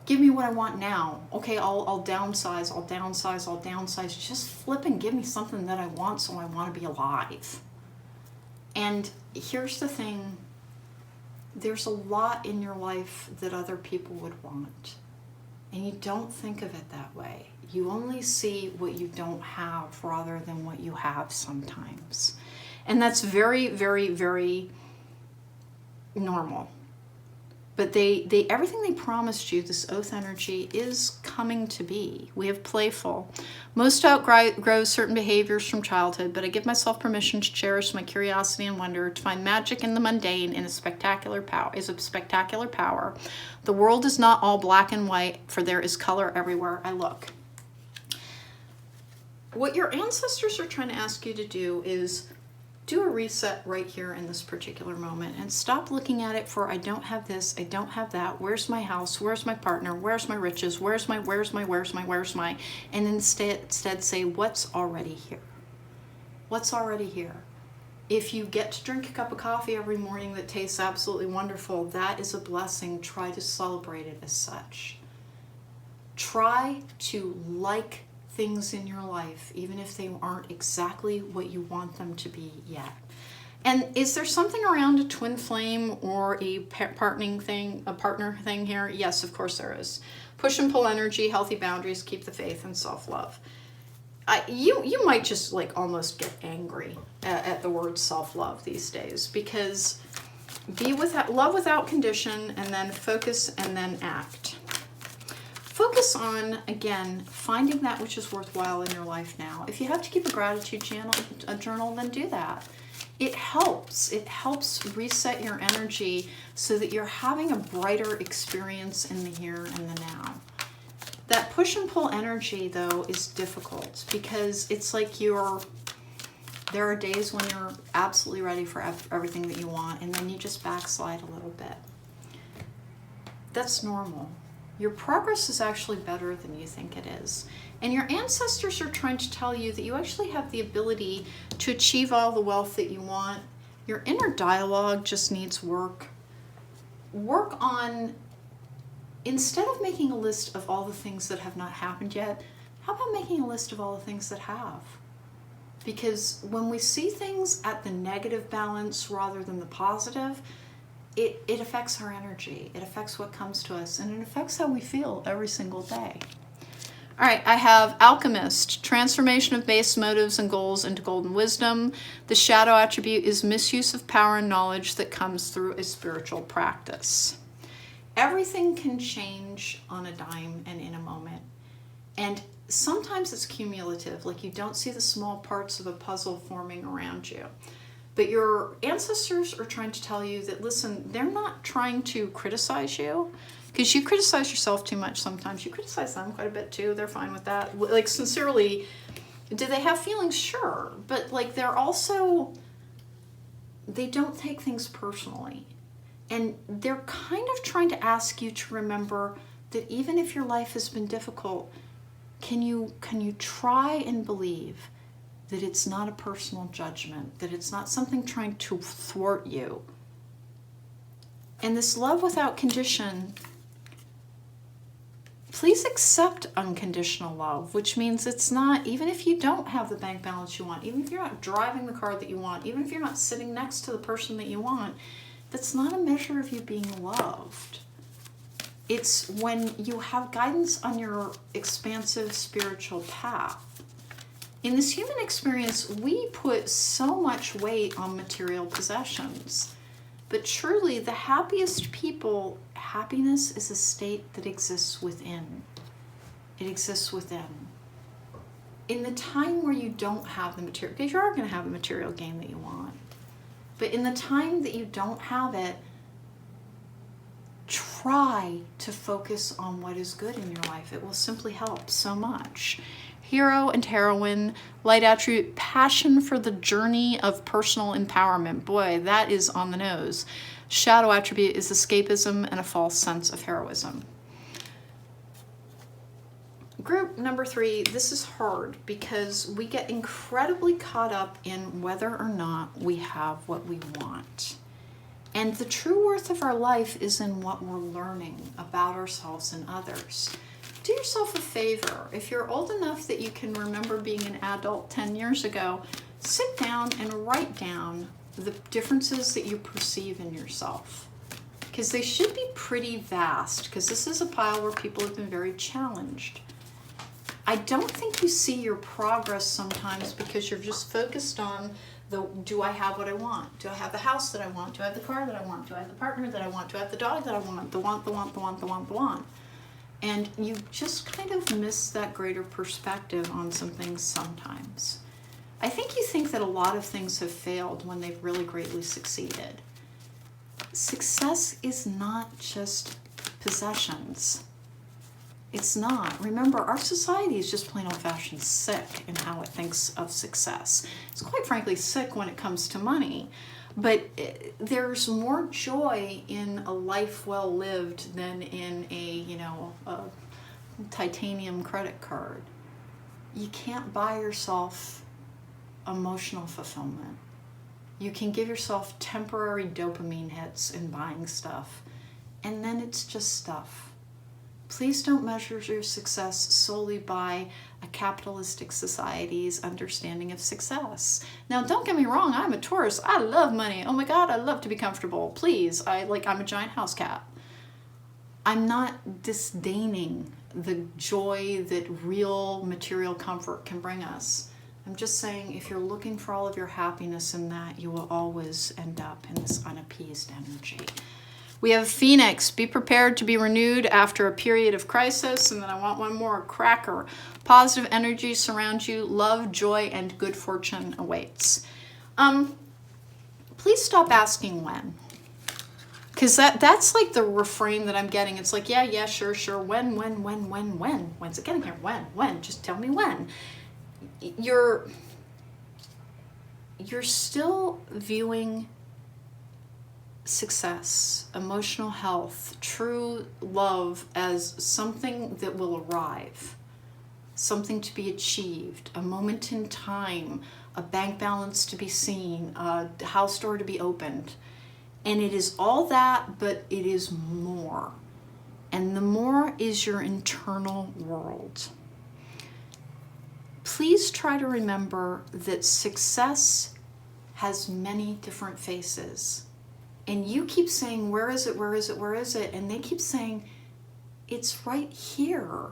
give me what I want now. Okay, I'll downsize. Just flip and give me something that I want, so I want to be alive. And here's the thing, there's a lot in your life that other people would want. And you don't think of it that way. You only see what you don't have rather than what you have sometimes. And that's very, very, very normal. But they everything they promised you, this oath energy, is coming to be. We have playful. Most outgrow certain behaviors from childhood, but I give myself permission to cherish my curiosity and wonder, to find magic in the mundane in a spectacular power. The world is not all black and white, for there is color everywhere I look. What your ancestors are trying to ask you to do is do a reset right here in this particular moment and stop looking at it for, I don't have this, I don't have that, where's my house, where's my partner, where's my riches, where's my, and instead say, what's already here? What's already here? If you get to drink a cup of coffee every morning that tastes absolutely wonderful, that is a blessing. Try to celebrate it as such. Try to like things in your life, even if they aren't exactly what you want them to be yet. And is there something around a twin flame or a partner thing here? Yes, of course there is. Push and pull energy, healthy boundaries, keep the faith, and self-love. You might just like almost get angry at the word self-love these days, because love without condition, and then focus, and then act. Focus on, again, finding that which is worthwhile in your life now. If you have to keep a gratitude journal, then do that. It helps. It helps reset your energy so that you're having a brighter experience in the here and the now. That push and pull energy, though, is difficult because it's like there are days when you're absolutely ready for everything that you want, and then you just backslide a little bit. That's normal. Your progress is actually better than you think it is. And your ancestors are trying to tell you that you actually have the ability to achieve all the wealth that you want. Your inner dialogue just needs work. Work on, instead of making a list of all the things that have not happened yet, how about making a list of all the things that have? Because when we see things at the negative balance rather than the positive, it affects our energy. It affects what comes to us, and it affects how we feel every single day. All right, I have Alchemist, transformation of base motives and goals into golden wisdom. The shadow attribute is misuse of power and knowledge that comes through a spiritual practice. Everything can change on a dime and in a moment. And sometimes it's cumulative, like you don't see the small parts of a puzzle forming around you. But your ancestors are trying to tell you that, listen, they're not trying to criticize you, because you criticize yourself too much sometimes. You criticize them quite a bit too. They're fine with that. Like, sincerely, do they have feelings? Sure. But like, they're also, they don't take things personally. And they're kind of trying to ask you to remember that even if your life has been difficult, can you try and believe that it's not a personal judgment, that it's not something trying to thwart you. And this love without condition, please accept unconditional love, which means it's not, even if you don't have the bank balance you want, even if you're not driving the car that you want, even if you're not sitting next to the person that you want, that's not a measure of you being loved. It's when you have guidance on your expansive spiritual path. In this human experience, we put so much weight on material possessions. But truly, the happiest people, happiness is a state that exists within. It exists within. In the time where you don't have the material, because you are going to have a material gain that you want, but in the time that you don't have it, try to focus on what is good in your life. It will simply help so much. Hero and heroine, light attribute, passion for the journey of personal empowerment. Boy, that is on the nose. Shadow attribute is escapism and a false sense of heroism. Group number 3, this is hard because we get incredibly caught up in whether or not we have what we want. And the true worth of our life is in what we're learning about ourselves and others. Do yourself a favor. If you're old enough that you can remember being an adult 10 years ago, sit down and write down the differences that you perceive in yourself. Because they should be pretty vast, because this is a pile where people have been very challenged. I don't think you see your progress sometimes because you're just focused on do I have what I want? Do I have the house that I want? Do I have the car that I want? Do I have the partner that I want? Do I have the dog that I want? The want. And you just kind of miss that greater perspective on some things sometimes. I think you think that a lot of things have failed when they've really greatly succeeded. Success is not just possessions. It's not. Remember, our society is just plain old-fashioned sick in how it thinks of success. It's quite frankly sick when it comes to money. But there's more joy in a life well lived than in a titanium credit card. You can't buy yourself emotional fulfillment. You can give yourself temporary dopamine hits in buying stuff, and then it's just stuff. Please don't measure your success solely by a capitalistic society's understanding of success. Now, don't get me wrong, I'm a Taurus. I love money. Oh my God, I love to be comfortable. Please, I'm a giant house cat. I'm not disdaining the joy that real material comfort can bring us. I'm just saying, if you're looking for all of your happiness in that, you will always end up in this unappeased energy. We have Phoenix, be prepared to be renewed after a period of crisis. And then I want one more, Cracker. Positive energy surrounds you, love, joy, and good fortune awaits. Please stop asking when. Because that's like the refrain that I'm getting. It's like, yeah, sure, when? When's it getting here? When? Just tell me when. You're still viewing success, emotional health, true love as something that will arrive, something to be achieved, a moment in time, a bank balance to be seen, a house door to be opened. And it is all that, but it is more. And the more is your internal world. Please try to remember that success has many different faces. And you keep saying, where is it? And they keep saying, it's right here.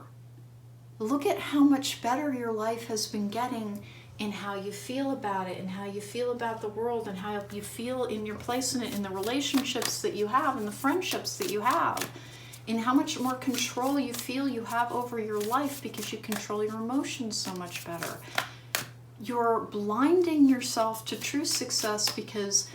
Look at how much better your life has been getting in how you feel about it and how you feel about the world and how you feel in your place in it, in the relationships that you have and the friendships that you have, and how much more control you feel you have over your life because you control your emotions so much better. you're blinding yourself to true success because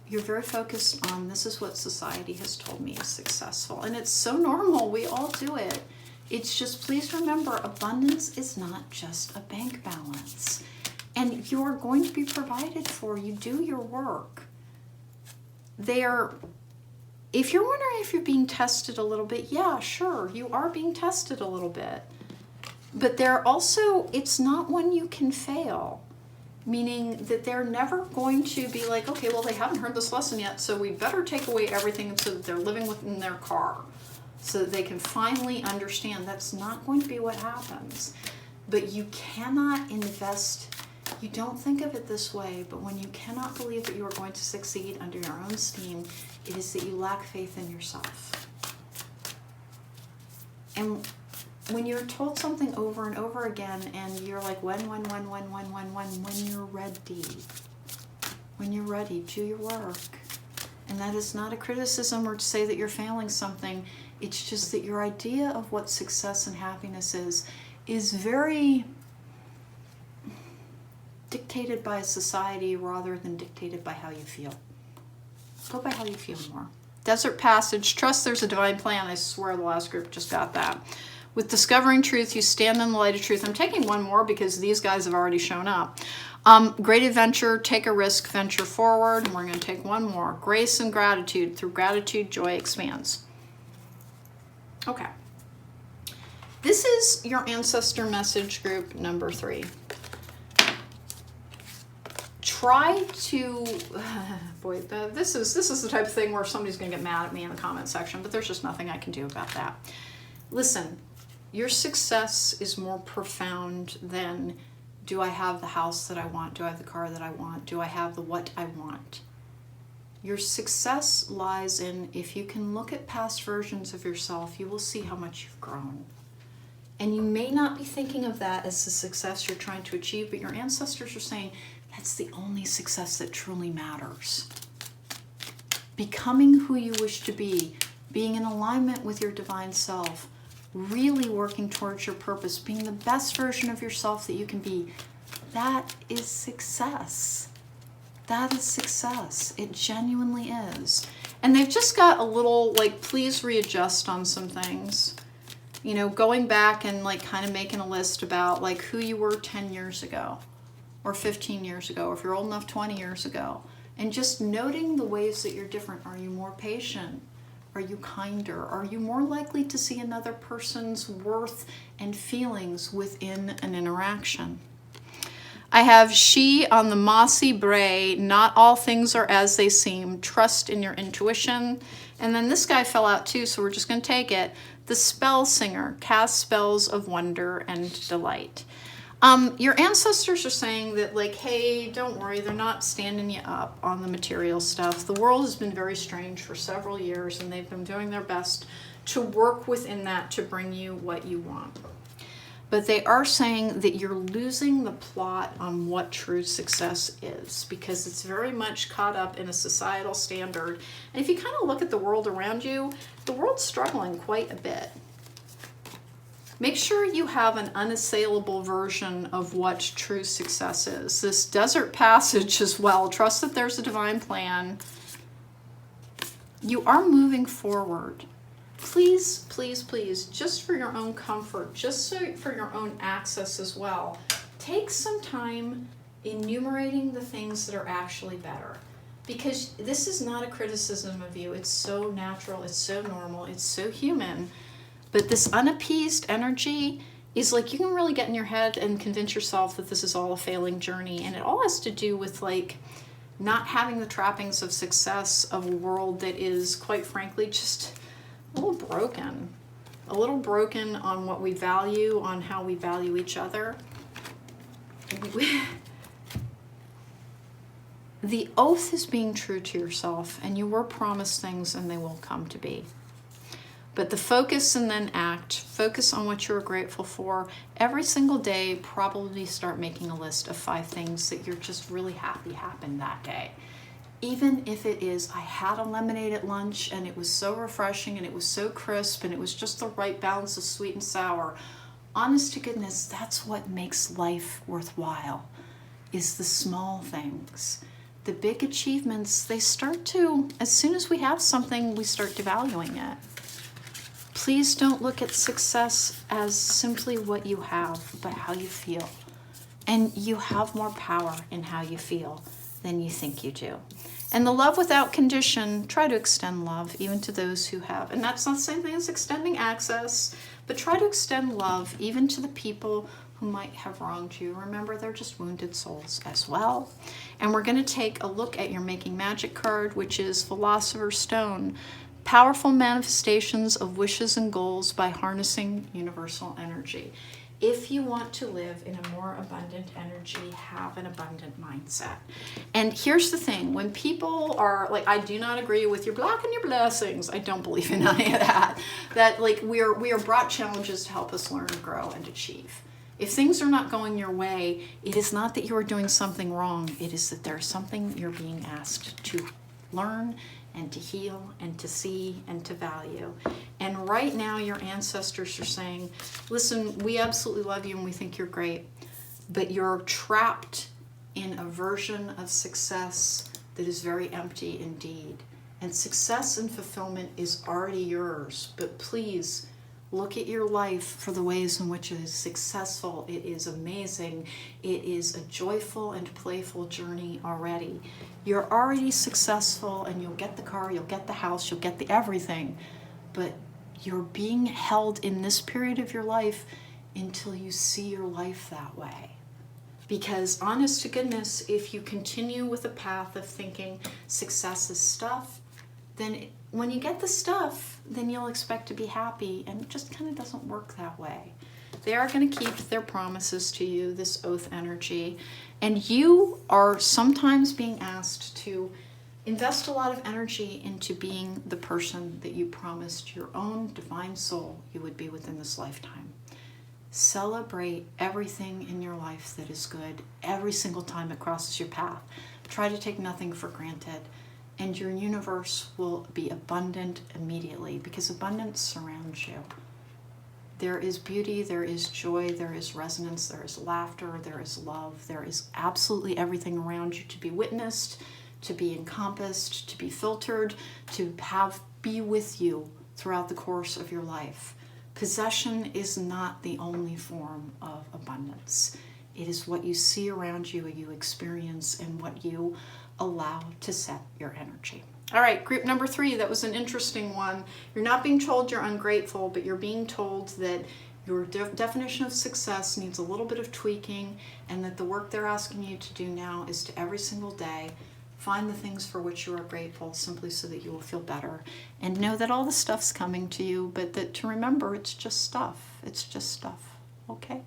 you're very focused on this is what society has told me is successful. And it's so normal. We all do it. It's just, please remember, abundance is not just a bank balance. And you're going to be provided for. You do your work. If you're wondering if you're being tested a little bit, yeah, sure, you are being tested a little bit. But it's not one you can fail. Meaning that they're never going to be like, okay, well, they haven't heard this lesson yet, so we better take away everything so that they're living within their car, so that they can finally understand. That's not going to be what happens. But you cannot invest, you don't think of it this way, but when you cannot believe that you are going to succeed under your own steam, it is that you lack faith in yourself. And when you're told something over and over again and you're like, when you're ready. When you're ready, do your work. And that is not a criticism or to say that you're failing something. It's just that your idea of what success and happiness is very dictated by society rather than dictated by how you feel. Go by how you feel more. Desert Passage, trust there's a divine plan. I swear the last group just got that. With discovering truth, you stand in the light of truth. I'm taking one more because these guys have already shown up. Great adventure, take a risk, venture forward. And we're going to take one more. Grace and gratitude. Through gratitude, joy expands. Okay. This is your ancestor message group number 3. Try to, boy, this is the type of thing where somebody's going to get mad at me in the comment section, but there's just nothing I can do about that. Listen. Your success is more profound than, do I have the house that I want? Do I have the car that I want? Do I have the what I want? Your success lies in, if you can look at past versions of yourself, you will see how much you've grown. And you may not be thinking of that as the success you're trying to achieve, but your ancestors are saying that's the only success that truly matters. Becoming who you wish to be, being in alignment with your divine self, really working towards your purpose, being the best version of yourself that you can be, that is success. That is success. It genuinely is. And they've just got a little, like, please readjust on some things. You know, going back and, like, kind of making a list about, like, who you were 10 years ago, or 15 years ago, or if you're old enough, 20 years ago. And just noting the ways that you're different. Are you more patient? Are you kinder? Are you more likely to see another person's worth and feelings within an interaction? I have she on the mossy bray. Not all things are as they seem. Trust in your intuition. And then this guy fell out too, so we're just going to take it. The spell singer. Cast spells of wonder and delight. Your ancestors are saying that, like, hey, don't worry, they're not standing you up on the material stuff. The world has been very strange for several years, and they've been doing their best to work within that to bring you what you want. But they are saying that you're losing the plot on what true success is, because it's very much caught up in a societal standard. And if you kind of look at the world around you, the world's struggling quite a bit. Make sure you have an unassailable version of what true success is. This Desert Passage as well. Trust that there's a divine plan. You are moving forward. Please, please, please, just for your own comfort, just so for your own access as well, take some time enumerating the things that are actually better. Because this is not a criticism of you. It's so natural. It's so normal. It's so human. But this unappeased energy is like, you can really get in your head and convince yourself that this is all a failing journey. And it all has to do with, like, not having the trappings of success of a world that is, quite frankly, just a little broken. A little broken on what we value, on how we value each other. The oath is being true to yourself, and you were promised things and they will come to be. But the focus and then act, focus on what you're grateful for. Every single day, probably start making a list of 5 things that you're just really happy happened that day. Even if it is, I had a lemonade at lunch and it was so refreshing and it was so crisp and it was just the right balance of sweet and sour. Honest to goodness, that's what makes life worthwhile. is the small things. The big achievements, they start to, as soon as we have something, we start devaluing it. Please don't look at success as simply what you have, but how you feel. And you have more power in how you feel than you think you do. And the love without condition, try to extend love even to those who have. And that's not the same thing as extending access, but try to extend love even to the people who might have wronged you. Remember, they're just wounded souls as well. And we're going to take a look at your Making Magic card, which is Philosopher's Stone. Powerful manifestations of wishes and goals by harnessing universal energy. If you want to live in a more abundant energy, have an abundant mindset. And here's the thing, when people are like, I do not agree with your block and your blessings. I don't believe in any of that. That like we are brought challenges to help us learn, grow, and achieve. If things are not going your way, it is not that you are doing something wrong. It is that there's something you're being asked to learn and to heal and to see and to value. And right now your ancestors are saying, listen, we absolutely love you and we think you're great, but you're trapped in a version of success that is very empty indeed. And success and fulfillment is already yours, but please look at your life for the ways in which it is successful. It is amazing. It is a joyful and playful journey already. You're already successful and you'll get the car, you'll get the house, you'll get the everything. But you're being held in this period of your life until you see your life that way. Because honest to goodness, if you continue with a path of thinking success is stuff, then when you get the stuff, then you'll expect to be happy, and it just kind of doesn't work that way. They are going to keep their promises to you, this oath energy, and you are sometimes being asked to invest a lot of energy into being the person that you promised your own divine soul you would be within this lifetime. Celebrate everything in your life that is good every single time it crosses your path. Try to take nothing for granted. And your universe will be abundant immediately because abundance surrounds you. There is beauty, there is joy, there is resonance, there is laughter, there is love, there is absolutely everything around you to be witnessed, to be encompassed, to be filtered, to be with you throughout the course of your life. Possession is not the only form of abundance. It is what you see around you, what you experience, and what you allow to set your energy. All right, group number 3, that was an interesting one. You're not being told you're ungrateful, but you're being told that your definition of success needs a little bit of tweaking, and that the work they're asking you to do now is to every single day find the things for which you are grateful, simply so that you will feel better. And know that all the stuff's coming to you, but that to remember it's just stuff. It's just stuff, okay?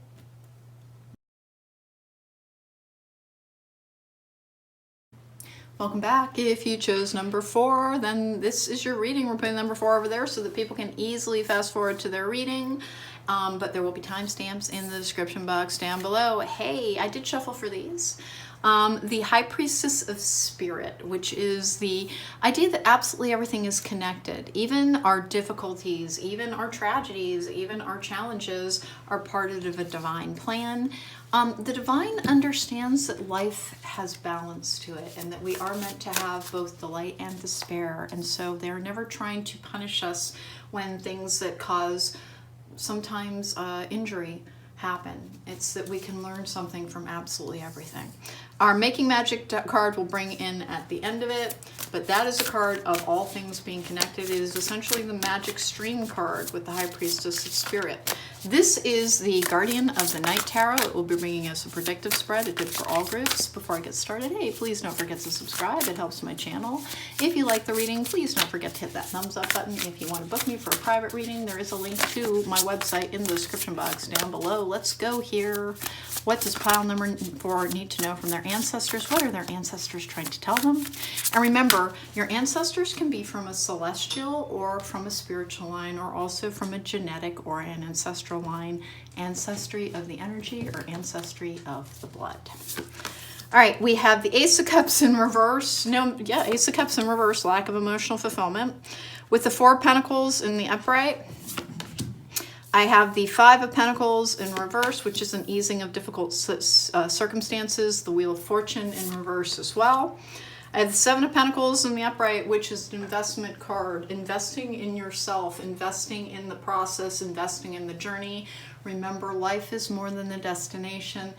Welcome back. If you chose number 4, then this is your reading. We're putting number 4 over there so that people can easily fast forward to their reading. But there will be timestamps in the description box down below. Hey, I did shuffle for these. The High Priestess of Spirit, which is the idea that absolutely everything is connected. Even our difficulties, even our tragedies, even our challenges are part of a divine plan. The divine understands that life has balance to it and that we are meant to have both delight and despair. And so they're never trying to punish us when things that cause sometimes injury happen. It's that we can learn something from absolutely everything. Our Making Magic card will bring in at the end of it, but that is a card of all things being connected. It is essentially the Magic Stream card with the High Priestess of Spirit. This is the Guardian of the Night Tarot. It will be bringing us a predictive spread. It did for all groups. Before I get started, hey, please don't forget to subscribe. It helps my channel. If you like the reading, please don't forget to hit that thumbs up button. If you want to book me for a private reading, there is a link to my website in the description box down below. Let's go here. What does pile number 4 need to know from their ancestors? What are their ancestors trying to tell them? And remember, your ancestors can be from a celestial or from a spiritual line, or also from a genetic or an ancestral line, ancestry of the energy or ancestry of the blood. All right, we have the Ace of Cups in reverse. Ace of Cups in reverse, lack of emotional fulfillment. With the 4 of Pentacles in the upright. I have the Five of Pentacles in reverse, which is an easing of difficult circumstances. The Wheel of Fortune in reverse as well. I have the Seven of Pentacles in the upright, which is an investment card. Investing in yourself, investing in the process, investing in the journey. Remember, life is more than the destination.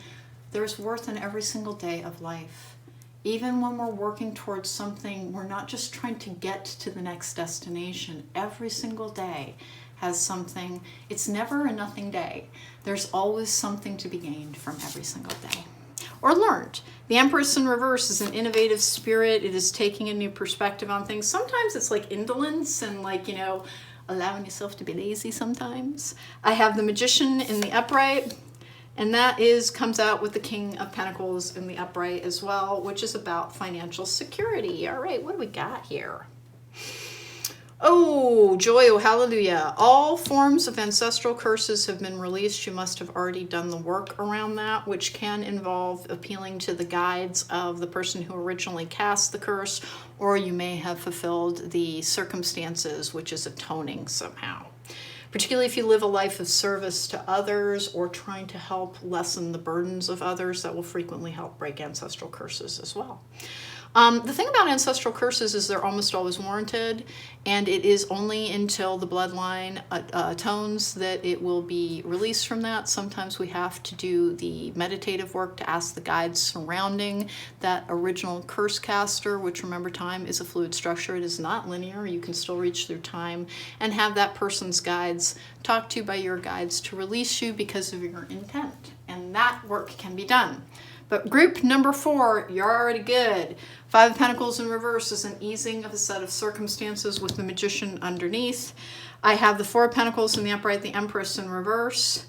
There's worth in every single day of life. Even when we're working towards something, we're not just trying to get to the next destination. Every single day has something. It's never a nothing day. There's always something to be gained from every single day or learned. The Empress in reverse is an innovative spirit. It is taking a new perspective on things. Sometimes it's like indolence and like, you know, allowing yourself to be lazy sometimes. I have the Magician in the upright, and that comes out with the King of Pentacles in the upright as well, which is about financial security. All right, what do we got here? Oh, joy, oh, hallelujah. All forms of ancestral curses have been released. You must have already done the work around that, which can involve appealing to the guides of the person who originally cast the curse, or you may have fulfilled the circumstances, which is atoning somehow. Particularly if you live a life of service to others or trying to help lessen the burdens of others, that will frequently help break ancestral curses as well. The thing about ancestral curses is they're almost always warranted, and it is only until the bloodline atones that it will be released from that. Sometimes we have to do the meditative work to ask the guides surrounding that original curse caster, which, remember, time is a fluid structure. It is not linear. You can still reach through time and have that person's guides talked to by your guides to release you because of your intent, and that work can be done. But group number 4, you're already good. Five of Pentacles in reverse is an easing of a set of circumstances with the Magician underneath. I have the Four of Pentacles in the upright, the Empress in reverse.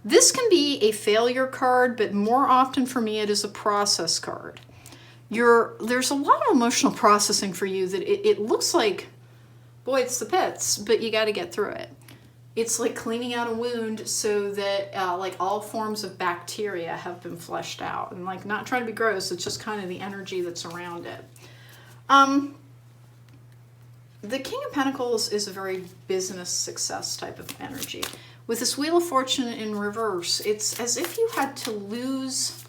This can be a failure card, but more often for me it is a process card. There's a lot of emotional processing for you that it looks like, boy, it's the pits, but you got to get through it. It's like cleaning out a wound so that like all forms of bacteria have been flushed out. And like, not trying to be gross, it's just kind of the energy that's around it. The King of Pentacles is a very business success type of energy. With this Wheel of Fortune in reverse, it's as if you had to lose.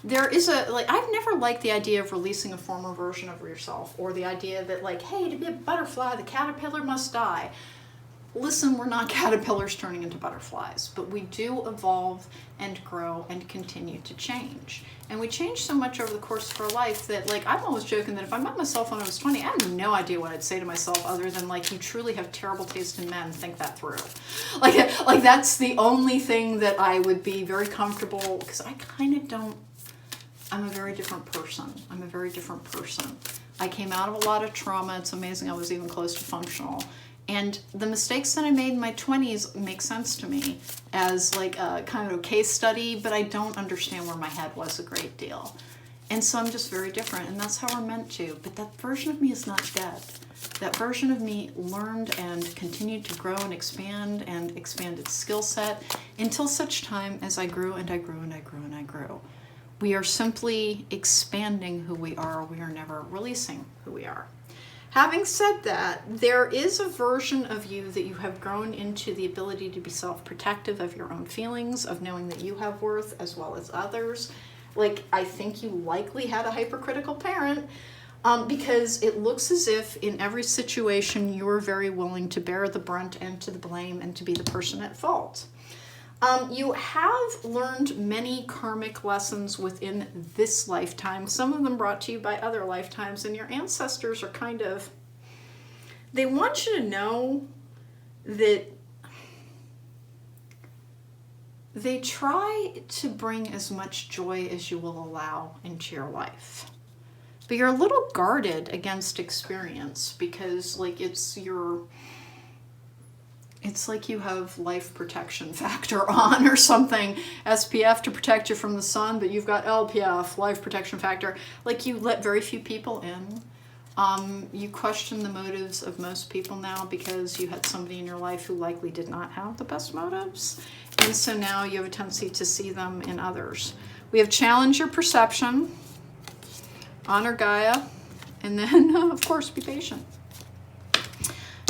There is I've never liked the idea of releasing a former version of yourself, or the idea that like, hey, to be a butterfly, the caterpillar must die. Listen, we're not caterpillars turning into butterflies, but we do evolve and grow and continue to change. And we change so much over the course of our life that, like, I'm always joking that if I met myself when I was 20, I have no idea what I'd say to myself other than, like, you truly have terrible taste in men, think that through. Like that's the only thing that I would be very comfortable, because I kind of don't, I'm a very different person. I came out of a lot of trauma. It's amazing I was even close to functional. And the mistakes that I made in my 20s make sense to me as like a kind of a case study, but I don't understand where my head was a great deal. And so I'm just very different, and that's how we're meant to. But that version of me is not dead. That version of me learned and continued to grow and expand its skill set until such time as I grew and I grew and I grew and I grew. We are simply expanding who we are. We are never releasing who we are. Having said that, there is a version of you that you have grown into the ability to be self-protective of your own feelings, of knowing that you have worth as well as others. Like, I think you likely had a hypercritical parent, because it looks as if in every situation you are very willing to bear the brunt and to the blame and to be the person at fault. You have learned many karmic lessons within this lifetime, some of them brought to you by other lifetimes, and your ancestors are kind of, they want you to know that they try to bring as much joy as you will allow into your life. But you're a little guarded against experience because, like, it's like you have life protection factor on or something, SPF to protect you from the sun, but you've got LPF, life protection factor. Like, you let very few people in. You question the motives of most people now because you had somebody in your life who likely did not have the best motives. And so now you have a tendency to see them in others. We have challenge your perception, honor Gaia, and then, of course, be patient.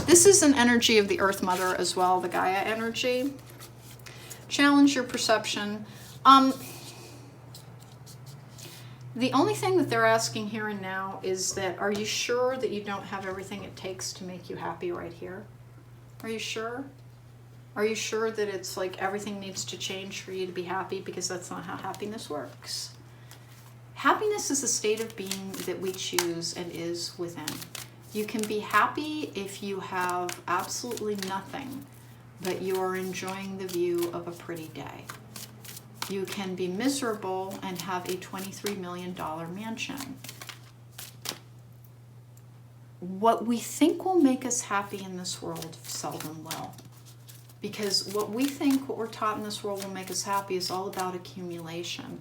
This is an energy of the Earth Mother as well, the Gaia energy. Challenge your perception. The only thing that they're asking here and now is that, are you sure that you don't have everything it takes to make you happy right here? Are you sure? Are you sure that it's like everything needs to change for you to be happy? Because that's not how happiness works. Happiness is a state of being that we choose and is within. You can be happy if you have absolutely nothing, but you are enjoying the view of a pretty day. You can be miserable and have a $23 million mansion. What we think will make us happy in this world seldom will. Because what we think, what we're taught in this world will make us happy is all about accumulation.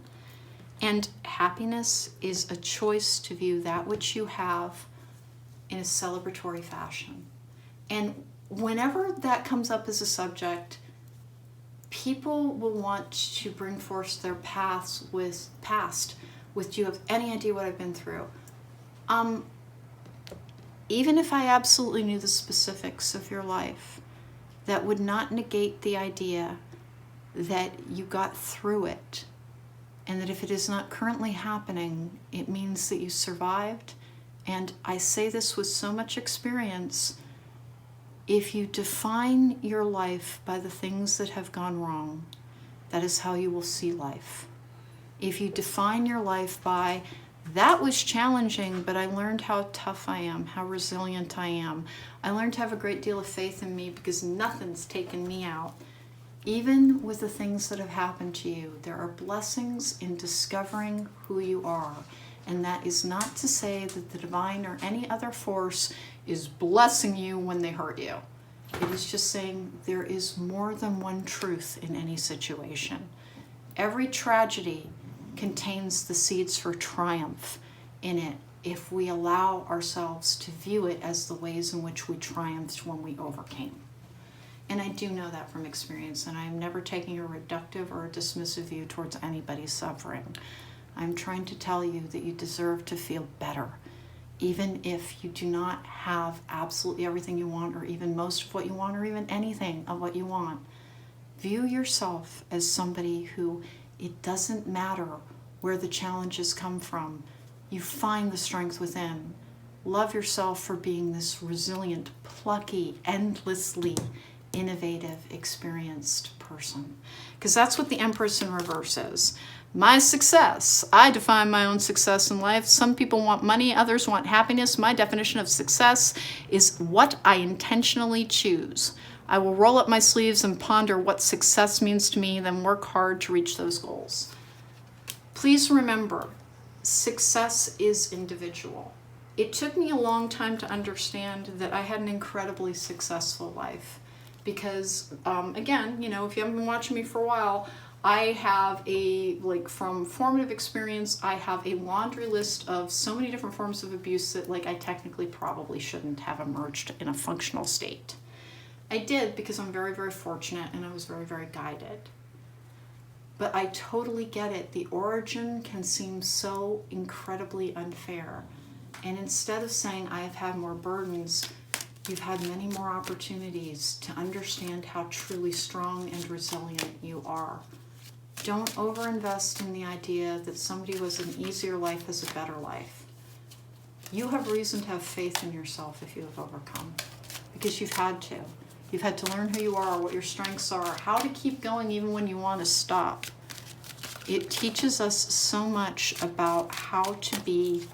And happiness is a choice to view that which you have in a celebratory fashion. And whenever that comes up as a subject, people will want to bring forth their past with, do you have any idea what I've been through? Even if I absolutely knew the specifics of your life, that would not negate the idea that you got through it, and that if it is not currently happening, it means that you survived. And I say this with so much experience. If you define your life by the things that have gone wrong, that is how you will see life. If you define your life by, that was challenging, but I learned how tough I am, how resilient I am. I learned to have a great deal of faith in me because nothing's taken me out. Even with the things that have happened to you, there are blessings in discovering who you are. And that is not to say that the divine or any other force is blessing you when they hurt you. It is just saying there is more than one truth in any situation. Every tragedy contains the seeds for triumph in it if we allow ourselves to view it as the ways in which we triumphed when we overcame. And I do know that from experience, and I'm never taking a reductive or a dismissive view towards anybody's suffering. I'm trying to tell you that you deserve to feel better, even if you do not have absolutely everything you want, or even most of what you want, or even anything of what you want. View yourself as somebody who, it doesn't matter where the challenges come from. You find the strength within. Love yourself for being this resilient, plucky, endlessly innovative, experienced person. Because that's what the Empress in reverse is. My success. I define my own success in life. Some people want money, others want happiness. My definition of success is what I intentionally choose. I will roll up my sleeves and ponder what success means to me, then work hard to reach those goals. Please remember, success is individual. It took me a long time to understand that I had an incredibly successful life. Because, again, you know, if you haven't been watching me for a while, I have from formative experience, I have a laundry list of so many different forms of abuse that, I technically probably shouldn't have emerged in a functional state. I did because I'm very, very fortunate and I was very, very guided. But I totally get it. The origin can seem so incredibly unfair. And instead of saying I have had more burdens, you've had many more opportunities to understand how truly strong and resilient you are. Don't overinvest in the idea that somebody with an easier life has a better life. You have reason to have faith in yourself if you have overcome, because you've had to. You've had to learn who you are, what your strengths are, how to keep going even when you want to stop. It teaches us so much about how to be.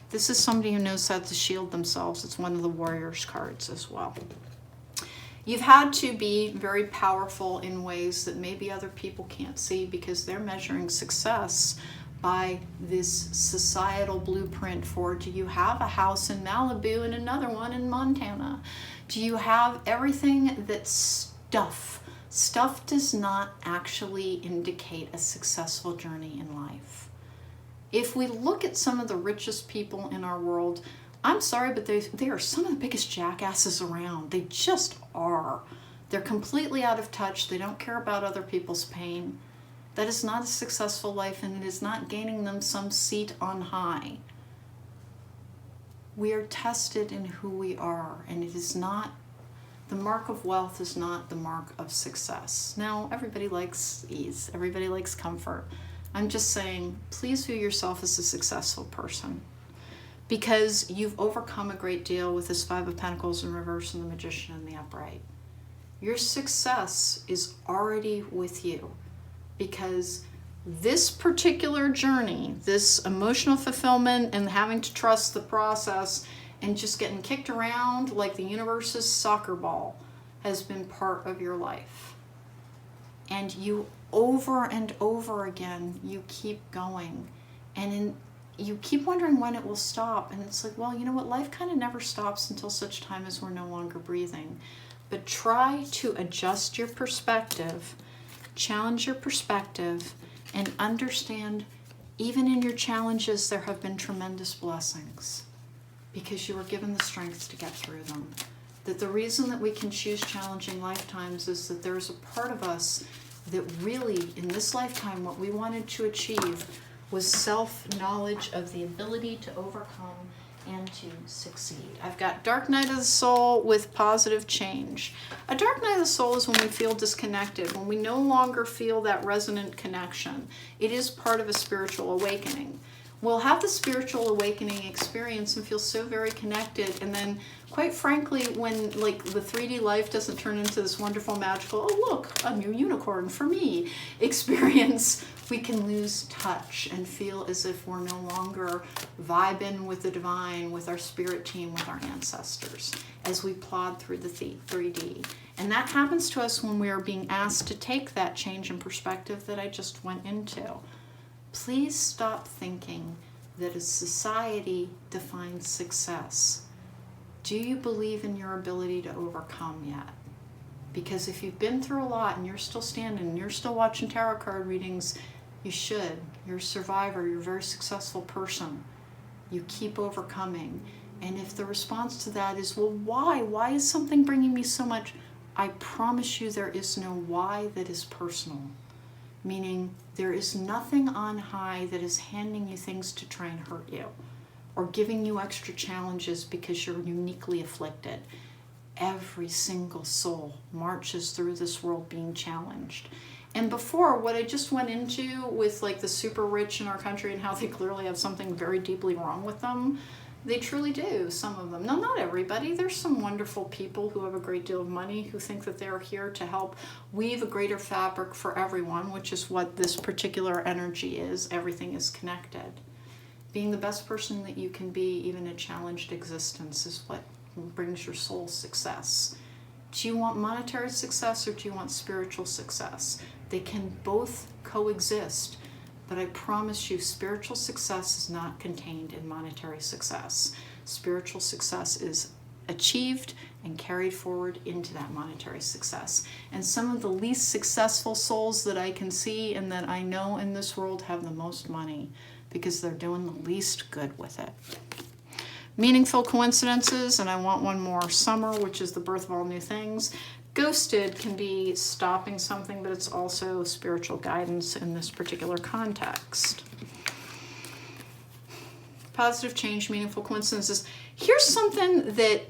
This is somebody who knows how to shield themselves. It's one of the Warriors cards as well. You've had to be very powerful in ways that maybe other people can't see because they're measuring success by this societal blueprint for, do you have a house in Malibu and another one in Montana? Do you have everything that's stuff? Stuff does not actually indicate a successful journey in life. If we look at some of the richest people in our world, I'm sorry, but they are some of the biggest jackasses around. They just are. They're completely out of touch. They don't care about other people's pain. That is not a successful life, and it is not gaining them some seat on high. We are tested in who we are, and it is not The mark of wealth is not the mark of success. Now, everybody likes ease. Everybody likes comfort. I'm just saying, please view yourself as a successful person, because you've overcome a great deal with this Five of Pentacles in reverse and the Magician in the upright. Your success is already with you, because this particular journey, this emotional fulfillment and having to trust the process and just getting kicked around like the universe's soccer ball, has been part of your life. And you, over and over again, you keep going. And you keep wondering when it will stop. And it's like, well, you know what? Life kind of never stops until such time as we're no longer breathing. But try to adjust your perspective, challenge your perspective, and understand, even in your challenges, there have been tremendous blessings, because you were given the strength to get through them. That the reason that we can choose challenging lifetimes is that there's a part of us that really, in this lifetime, what we wanted to achieve was self-knowledge of the ability to overcome and to succeed. I've got Dark Night of the Soul with positive change. A dark night of the soul is when we feel disconnected, when we no longer feel that resonant connection. It is part of a spiritual awakening. We'll have the spiritual awakening experience and feel so very connected, and then quite frankly, when like the 3D life doesn't turn into this wonderful magical, oh look, a new unicorn for me experience, we can lose touch and feel as if we're no longer vibing with the divine, with our spirit team, with our ancestors, as we plod through the 3D. And that happens to us when we are being asked to take that change in perspective that I just went into. Please stop thinking that a society defines success. Do you believe in your ability to overcome yet? Because if you've been through a lot and you're still standing and you're still watching tarot card readings, you should. You're a survivor. You're a very successful person. You keep overcoming. And if the response to that is, well, why? Why is something bringing me so much? I promise you there is no why that is personal. Meaning there is nothing on high that is handing you things to try and hurt you or giving you extra challenges because you're uniquely afflicted. Every single soul marches through this world being challenged. And before, what I just went into with like the super rich in our country and how they clearly have something very deeply wrong with them, they truly do, some of them. No, not everybody. There's some wonderful people who have a great deal of money who think that they're here to help weave a greater fabric for everyone, which is what this particular energy is. Everything is connected. Being the best person that you can be, even a challenged existence, is what brings your soul success. Do you want monetary success or do you want spiritual success? They can both coexist. But I promise you, spiritual success is not contained in monetary success. Spiritual success is achieved and carried forward into that monetary success. And some of the least successful souls that I can see and that I know in this world have the most money because they're doing the least good with it. Meaningful coincidences, and I want one more. Summer, which is the birth of all new things. Ghosted can be stopping something, but it's also spiritual guidance in this particular context. Positive change, meaningful coincidences. Here's something that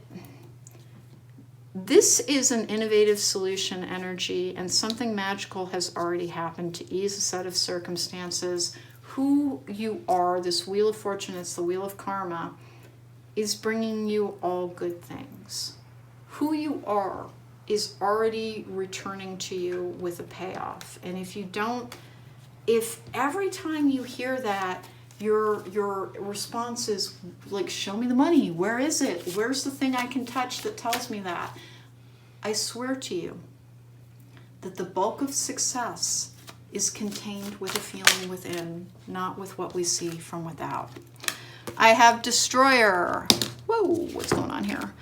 this is an innovative solution energy, and something magical has already happened to ease a set of circumstances. Who you are, this Wheel of Fortune, it's the Wheel of Karma, is bringing you all good things. Who you are is already returning to you with a payoff. And if every time you hear that, your response is like, show me the money, where is it? Where's the thing I can touch that tells me that? I swear to you that the bulk of success is contained with a feeling within, not with what we see from without. I have Destroyer. Whoa, what's going on here?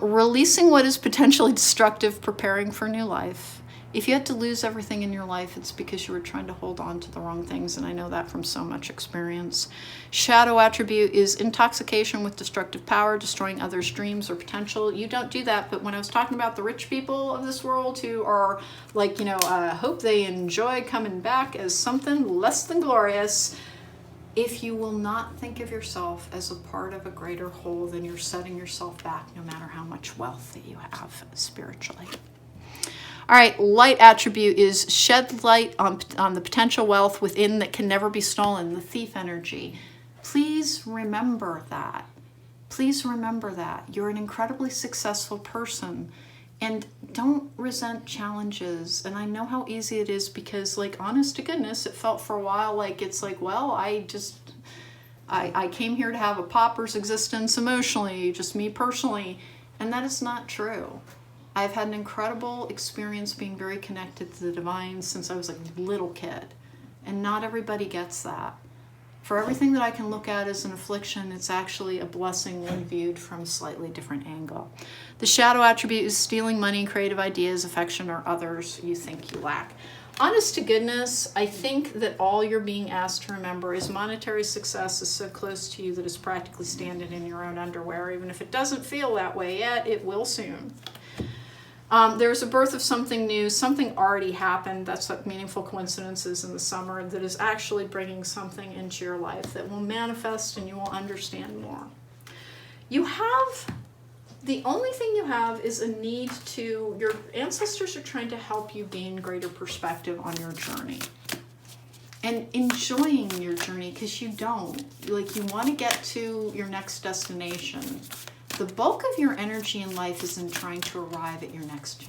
Releasing what is potentially destructive, preparing for new life. If you had to lose everything in your life, it's because you were trying to hold on to the wrong things, and I know that from so much experience. Shadow attribute is intoxication with destructive power, destroying others' dreams or potential. You don't do that, but when I was talking about the rich people of this world who are like, hope they enjoy coming back as something less than glorious, If you will not think of yourself as a part of a greater whole, then you're setting yourself back no matter how much wealth that you have spiritually. All right, light attribute is shed light on the potential wealth within that can never be stolen, the thief energy. Please remember that. Please remember that. You're an incredibly successful person, and don't resent challenges. And I know how easy it is because, like, honest to goodness, it felt for a while like it's like, well, I came here to have a pauper's existence emotionally, just me personally, and that is not true. I've had an incredible experience being very connected to the divine since I was a little kid, and not everybody gets that. For everything that I can look at as an affliction, it's actually a blessing when viewed from a slightly different angle. The shadow attribute is stealing money, creative ideas, affection, or others you think you lack. Honest to goodness, I think that all you're being asked to remember is monetary success is so close to you that it's practically standing in your own underwear. Even if it doesn't feel that way yet, it will soon. There's a birth of something new. Something already happened. That's like meaningful coincidences in the summer that is actually bringing something into your life that will manifest and you will understand more. The only thing you have is a need to, your ancestors are trying to help you gain greater perspective on your journey. And enjoying your journey, because you don't. Like, you want to get to your next destination. The bulk of your energy in life is in trying to arrive at your next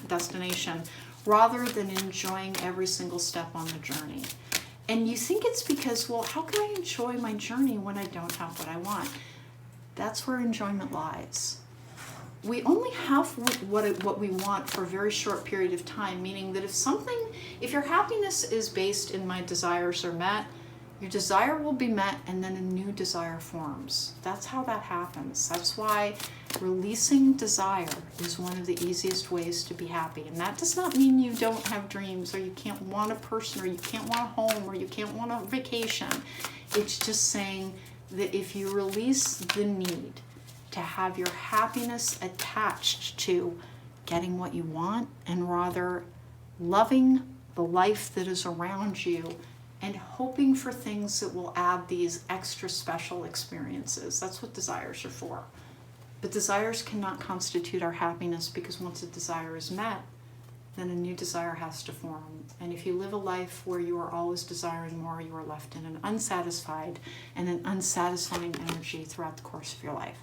destination rather than enjoying every single step on the journey. And you think it's because, well, how can I enjoy my journey when I don't have what I want? That's where enjoyment lies. We only have what we want for a very short period of time, meaning that if your happiness is based in my desires are met, your desire will be met and then a new desire forms. That's how that happens. That's why releasing desire is one of the easiest ways to be happy. And that does not mean you don't have dreams, or you can't want a person, or you can't want a home, or you can't want a vacation. It's just saying that if you release the need to have your happiness attached to getting what you want, and rather loving the life that is around you, and hoping for things that will add these extra special experiences. That's what desires are for. But desires cannot constitute our happiness, because once a desire is met, then a new desire has to form. And if you live a life where you are always desiring more, you are left in an unsatisfied and an unsatisfying energy throughout the course of your life.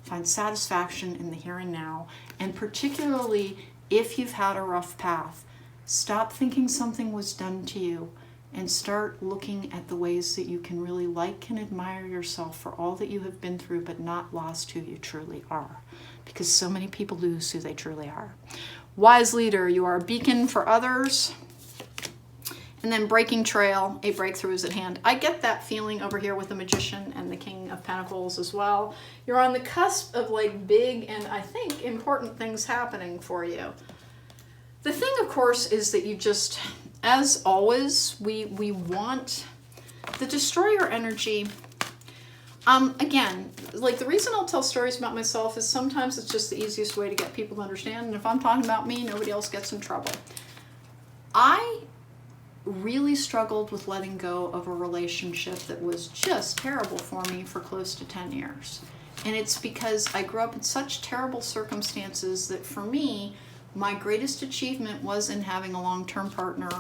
Find satisfaction in the here and now, and particularly if you've had a rough path, stop thinking something was done to you, and start looking at the ways that you can really like and admire yourself for all that you have been through, but not lost who you truly are. Because so many people lose who they truly are. Wise leader, you are a beacon for others. And then breaking trail, a breakthrough is at hand. I get that feeling over here with the Magician and the King of Pentacles as well. You're on the cusp of like big and I think important things happening for you. The thing, of course, is that you just, as always, we want the destroyer energy. Again, like the reason I'll tell stories about myself is sometimes it's just the easiest way to get people to understand. And if I'm talking about me, nobody else gets in trouble. I really struggled with letting go of a relationship that was just terrible for me for close to 10 years. And it's because I grew up in such terrible circumstances that for me, my greatest achievement was in having a long-term partner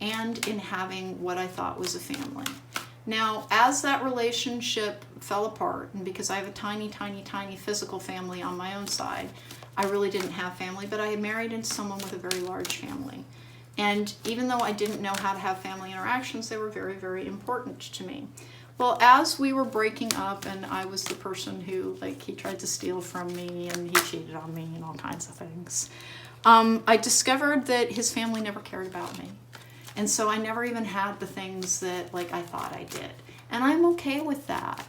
and in having what I thought was a family. Now, as that relationship fell apart, and because I have a tiny, tiny, tiny physical family on my own side, I really didn't have family, but I had married into someone with a very large family. And even though I didn't know how to have family interactions, they were very, very important to me. Well, as we were breaking up and I was the person who, like, he tried to steal from me and he cheated on me and all kinds of things, I discovered that his family never cared about me. And so I never even had the things that, like, I thought I did. And I'm okay with that.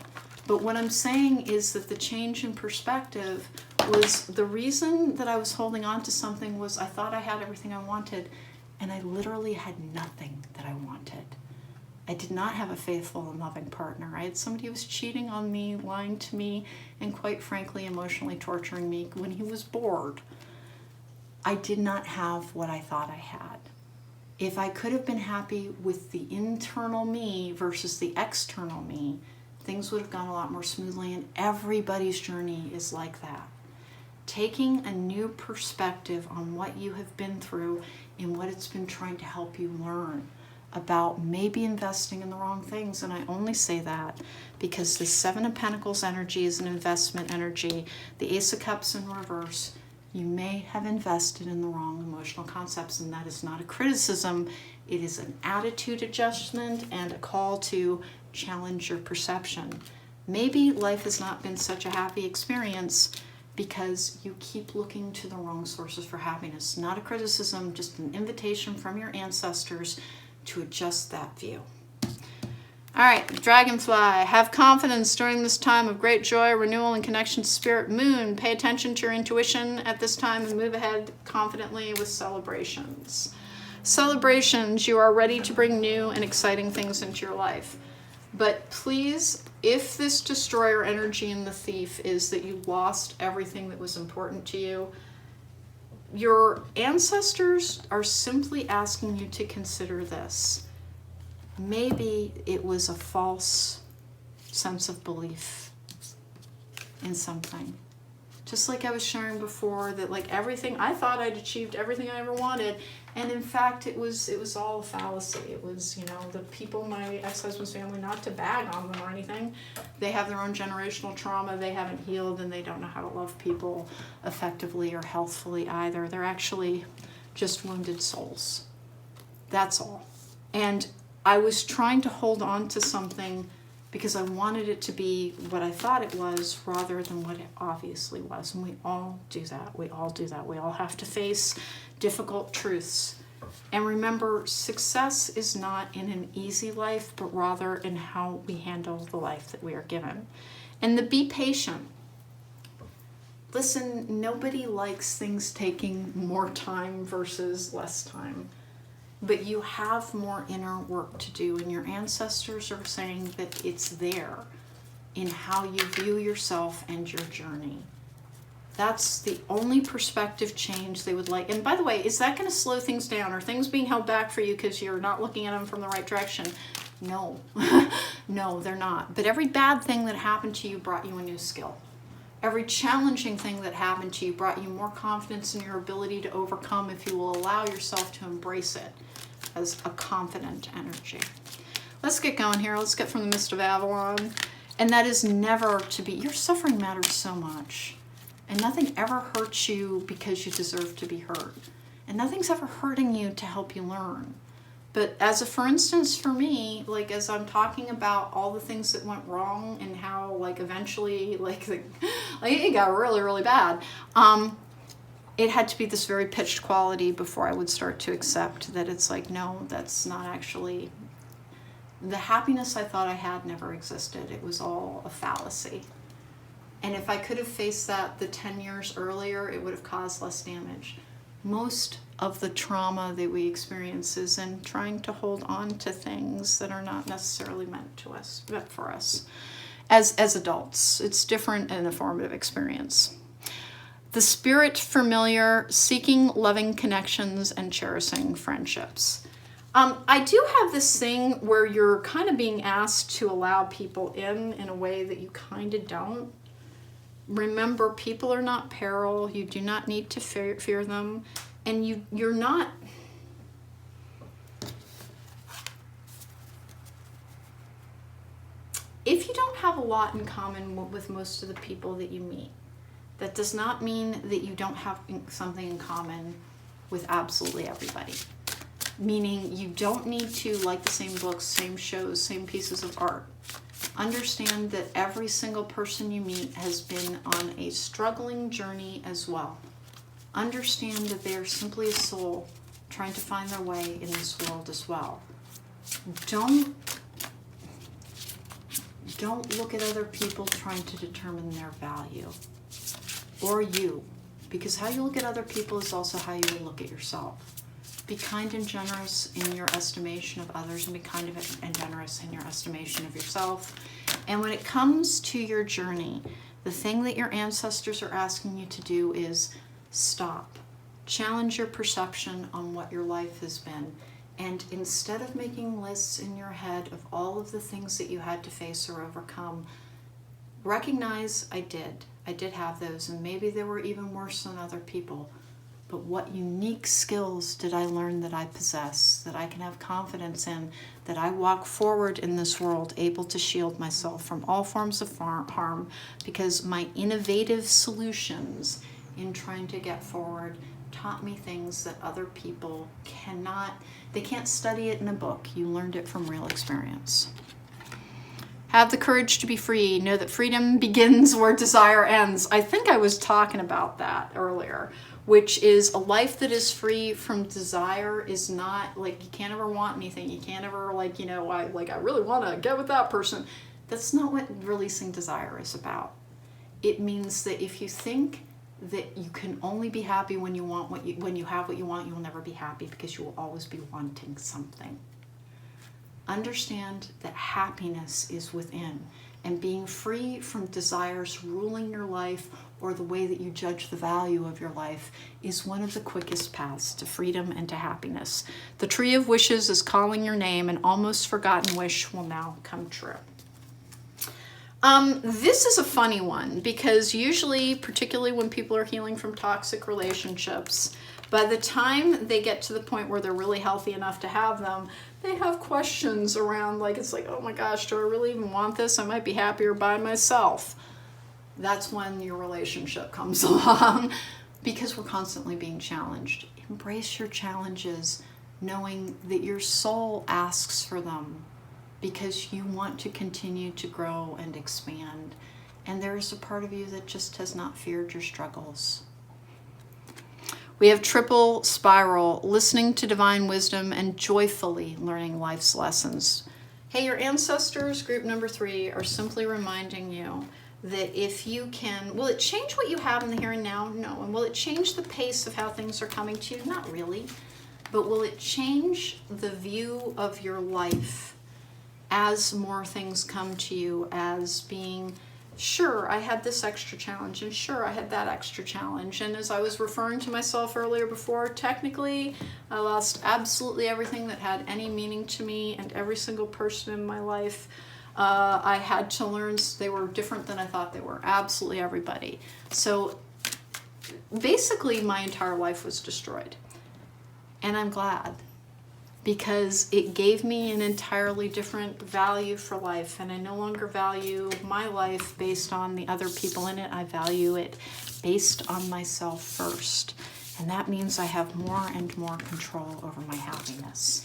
But what I'm saying is that the change in perspective was the reason that I was holding on to something was I thought I had everything I wanted, and I literally had nothing that I wanted. I did not have a faithful and loving partner. I had somebody who was cheating on me, lying to me, and quite frankly, emotionally torturing me when he was bored. I did not have what I thought I had. If I could have been happy with the internal me versus the external me, things would have gone a lot more smoothly, and everybody's journey is like that. Taking a new perspective on what you have been through and what it's been trying to help you learn about maybe investing in the wrong things. And I only say that because the Seven of Pentacles energy is an investment energy. The Ace of Cups in reverse, you may have invested in the wrong emotional concepts, and that is not a criticism. It is an attitude adjustment and a call to challenge your perception. Maybe life has not been such a happy experience because you keep looking to the wrong sources for happiness. Not a criticism, just an invitation from your ancestors to adjust that view. All right, Dragonfly, have confidence during this time of great joy, renewal, and connection to Spirit. Moon, pay attention to your intuition at this time and move ahead confidently with celebrations. Celebrations, you are ready to bring new and exciting things into your life. But please, if this destroyer energy in the Thief is that you lost everything that was important to you, your ancestors are simply asking you to consider this. Maybe it was a false sense of belief in something. Just like I was sharing before, that like everything, I thought I'd achieved everything I ever wanted, and in fact it was all a fallacy. It was, you know, the people, my ex-husband's family, not to bag on them or anything, they have their own generational trauma they haven't healed, and they don't know how to love people effectively or healthfully either. They're actually just wounded souls. That's all. And I was trying to hold on to something because I wanted it to be what I thought it was rather than what it obviously was. And we all do that. We all do that. We all have to face difficult truths. And remember, success is not in an easy life, but rather in how we handle the life that we are given. And the be patient. Listen, nobody likes things taking more time versus less time. But you have more inner work to do, and your ancestors are saying that it's there in how you view yourself and your journey. That's the only perspective change they would like. And by the way, is that going to slow things down? Are things being held back for you because you're not looking at them from the right direction? No. No, they're not. But every bad thing that happened to you brought you a new skill. Every challenging thing that happened to you brought you more confidence in your ability to overcome if you will allow yourself to embrace it as a confident energy. Let's get going here. Let's get from the Mist of Avalon. And that is never to be, your suffering matters so much. And nothing ever hurts you because you deserve to be hurt. And nothing's ever hurting you to help you learn. But as a, for instance, for me, like as I'm talking about all the things that went wrong and how like eventually like it got really, really bad. It had to be this very pitched quality before I would start to accept that it's like, no, that's not actually, the happiness I thought I had never existed. It was all a fallacy. And if I could have faced that the 10 years earlier, it would have caused less damage. Most of the trauma that we experience is in trying to hold on to things that are not necessarily meant for us. As adults, it's different in a formative experience. The Spirit familiar, seeking loving connections and cherishing friendships. I do have this thing where you're kind of being asked to allow people in a way that you kind of don't. Remember, people are not peril. You do not need to fear them. And you're not... If you don't have a lot in common with most of the people that you meet, that does not mean that you don't have something in common with absolutely everybody. Meaning you don't need to like the same books, same shows, same pieces of art. Understand that every single person you meet has been on a struggling journey as well. Understand that they are simply a soul trying to find their way in this world as well. Don't look at other people trying to determine their value. Or you, because how you look at other people is also how you will look at yourself. Be kind and generous in your estimation of others, and be kind and generous in your estimation of yourself. And when it comes to your journey, the thing that your ancestors are asking you to do is stop. Challenge your perception on what your life has been And instead of making lists in your head of all of the things that you had to face or overcome, recognize I did have those, and maybe they were even worse than other people. But what unique skills did I learn that I possess, that I can have confidence in, that I walk forward in this world able to shield myself from all forms of harm, because my innovative solutions in trying to get forward taught me things that other people cannot. They can't study it in a book. You learned it from real experience. Have the courage to be free. Know that freedom begins where desire ends. I think I was talking about that earlier, which is a life that is free from desire is not like you can't ever want anything. You can't ever I really want to get with that person. That's not what releasing desire is about. It means that if you think that you can only be happy when you have what you want, you will never be happy because you will always be wanting something. Understand that happiness is within, and being free from desires ruling your life or the way that you judge the value of your life is one of the quickest paths to freedom and to happiness. The tree of wishes is calling your name, an almost forgotten wish will now come true. This is a funny one because usually, particularly when people are healing from toxic relationships, by the time they get to the point where they're really healthy enough to have them, they have questions around it's like, oh my gosh, do I really even want this? I might be happier by myself. That's when your relationship comes along, because we're constantly being challenged. Embrace your challenges, knowing that your soul asks for them because you want to continue to grow and expand. And there is a part of you that just has not feared your struggles. We have triple spiral, listening to divine wisdom and joyfully learning life's lessons. Hey, your ancestors, group number 3, are simply reminding you that if you can, will it change what you have in the here and now? No. And will it change the pace of how things are coming to you? Not really. But will it change the view of your life as more things come to you as being, sure, I had this extra challenge, and sure, I had that extra challenge. And as I was referring to myself earlier before, technically, I lost absolutely everything that had any meaning to me, and every single person in my life, I had to learn they were different than I thought they were. Absolutely everybody. So basically, my entire life was destroyed. And I'm glad, because it gave me an entirely different value for life, and I no longer value my life based on the other people in it. I value it based on myself first, and that means I have more and more control over my happiness.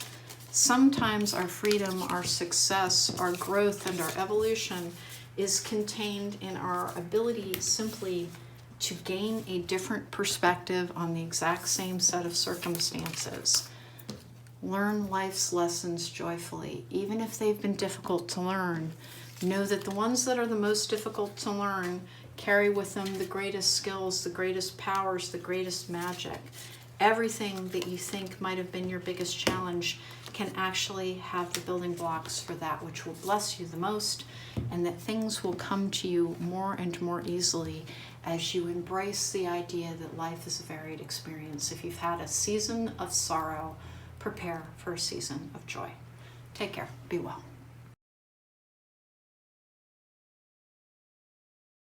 Sometimes our freedom, our success, our growth, and our evolution is contained in our ability simply to gain a different perspective on the exact same set of circumstances. Learn life's lessons joyfully, even if they've been difficult to learn. Know that the ones that are the most difficult to learn carry with them the greatest skills, the greatest powers, the greatest magic. Everything that you think might have been your biggest challenge can actually have the building blocks for that which will bless you the most, and that things will come to you more and more easily as you embrace the idea that life is a varied experience. If you've had a season of sorrow, prepare for a season of joy. Take care. Be well.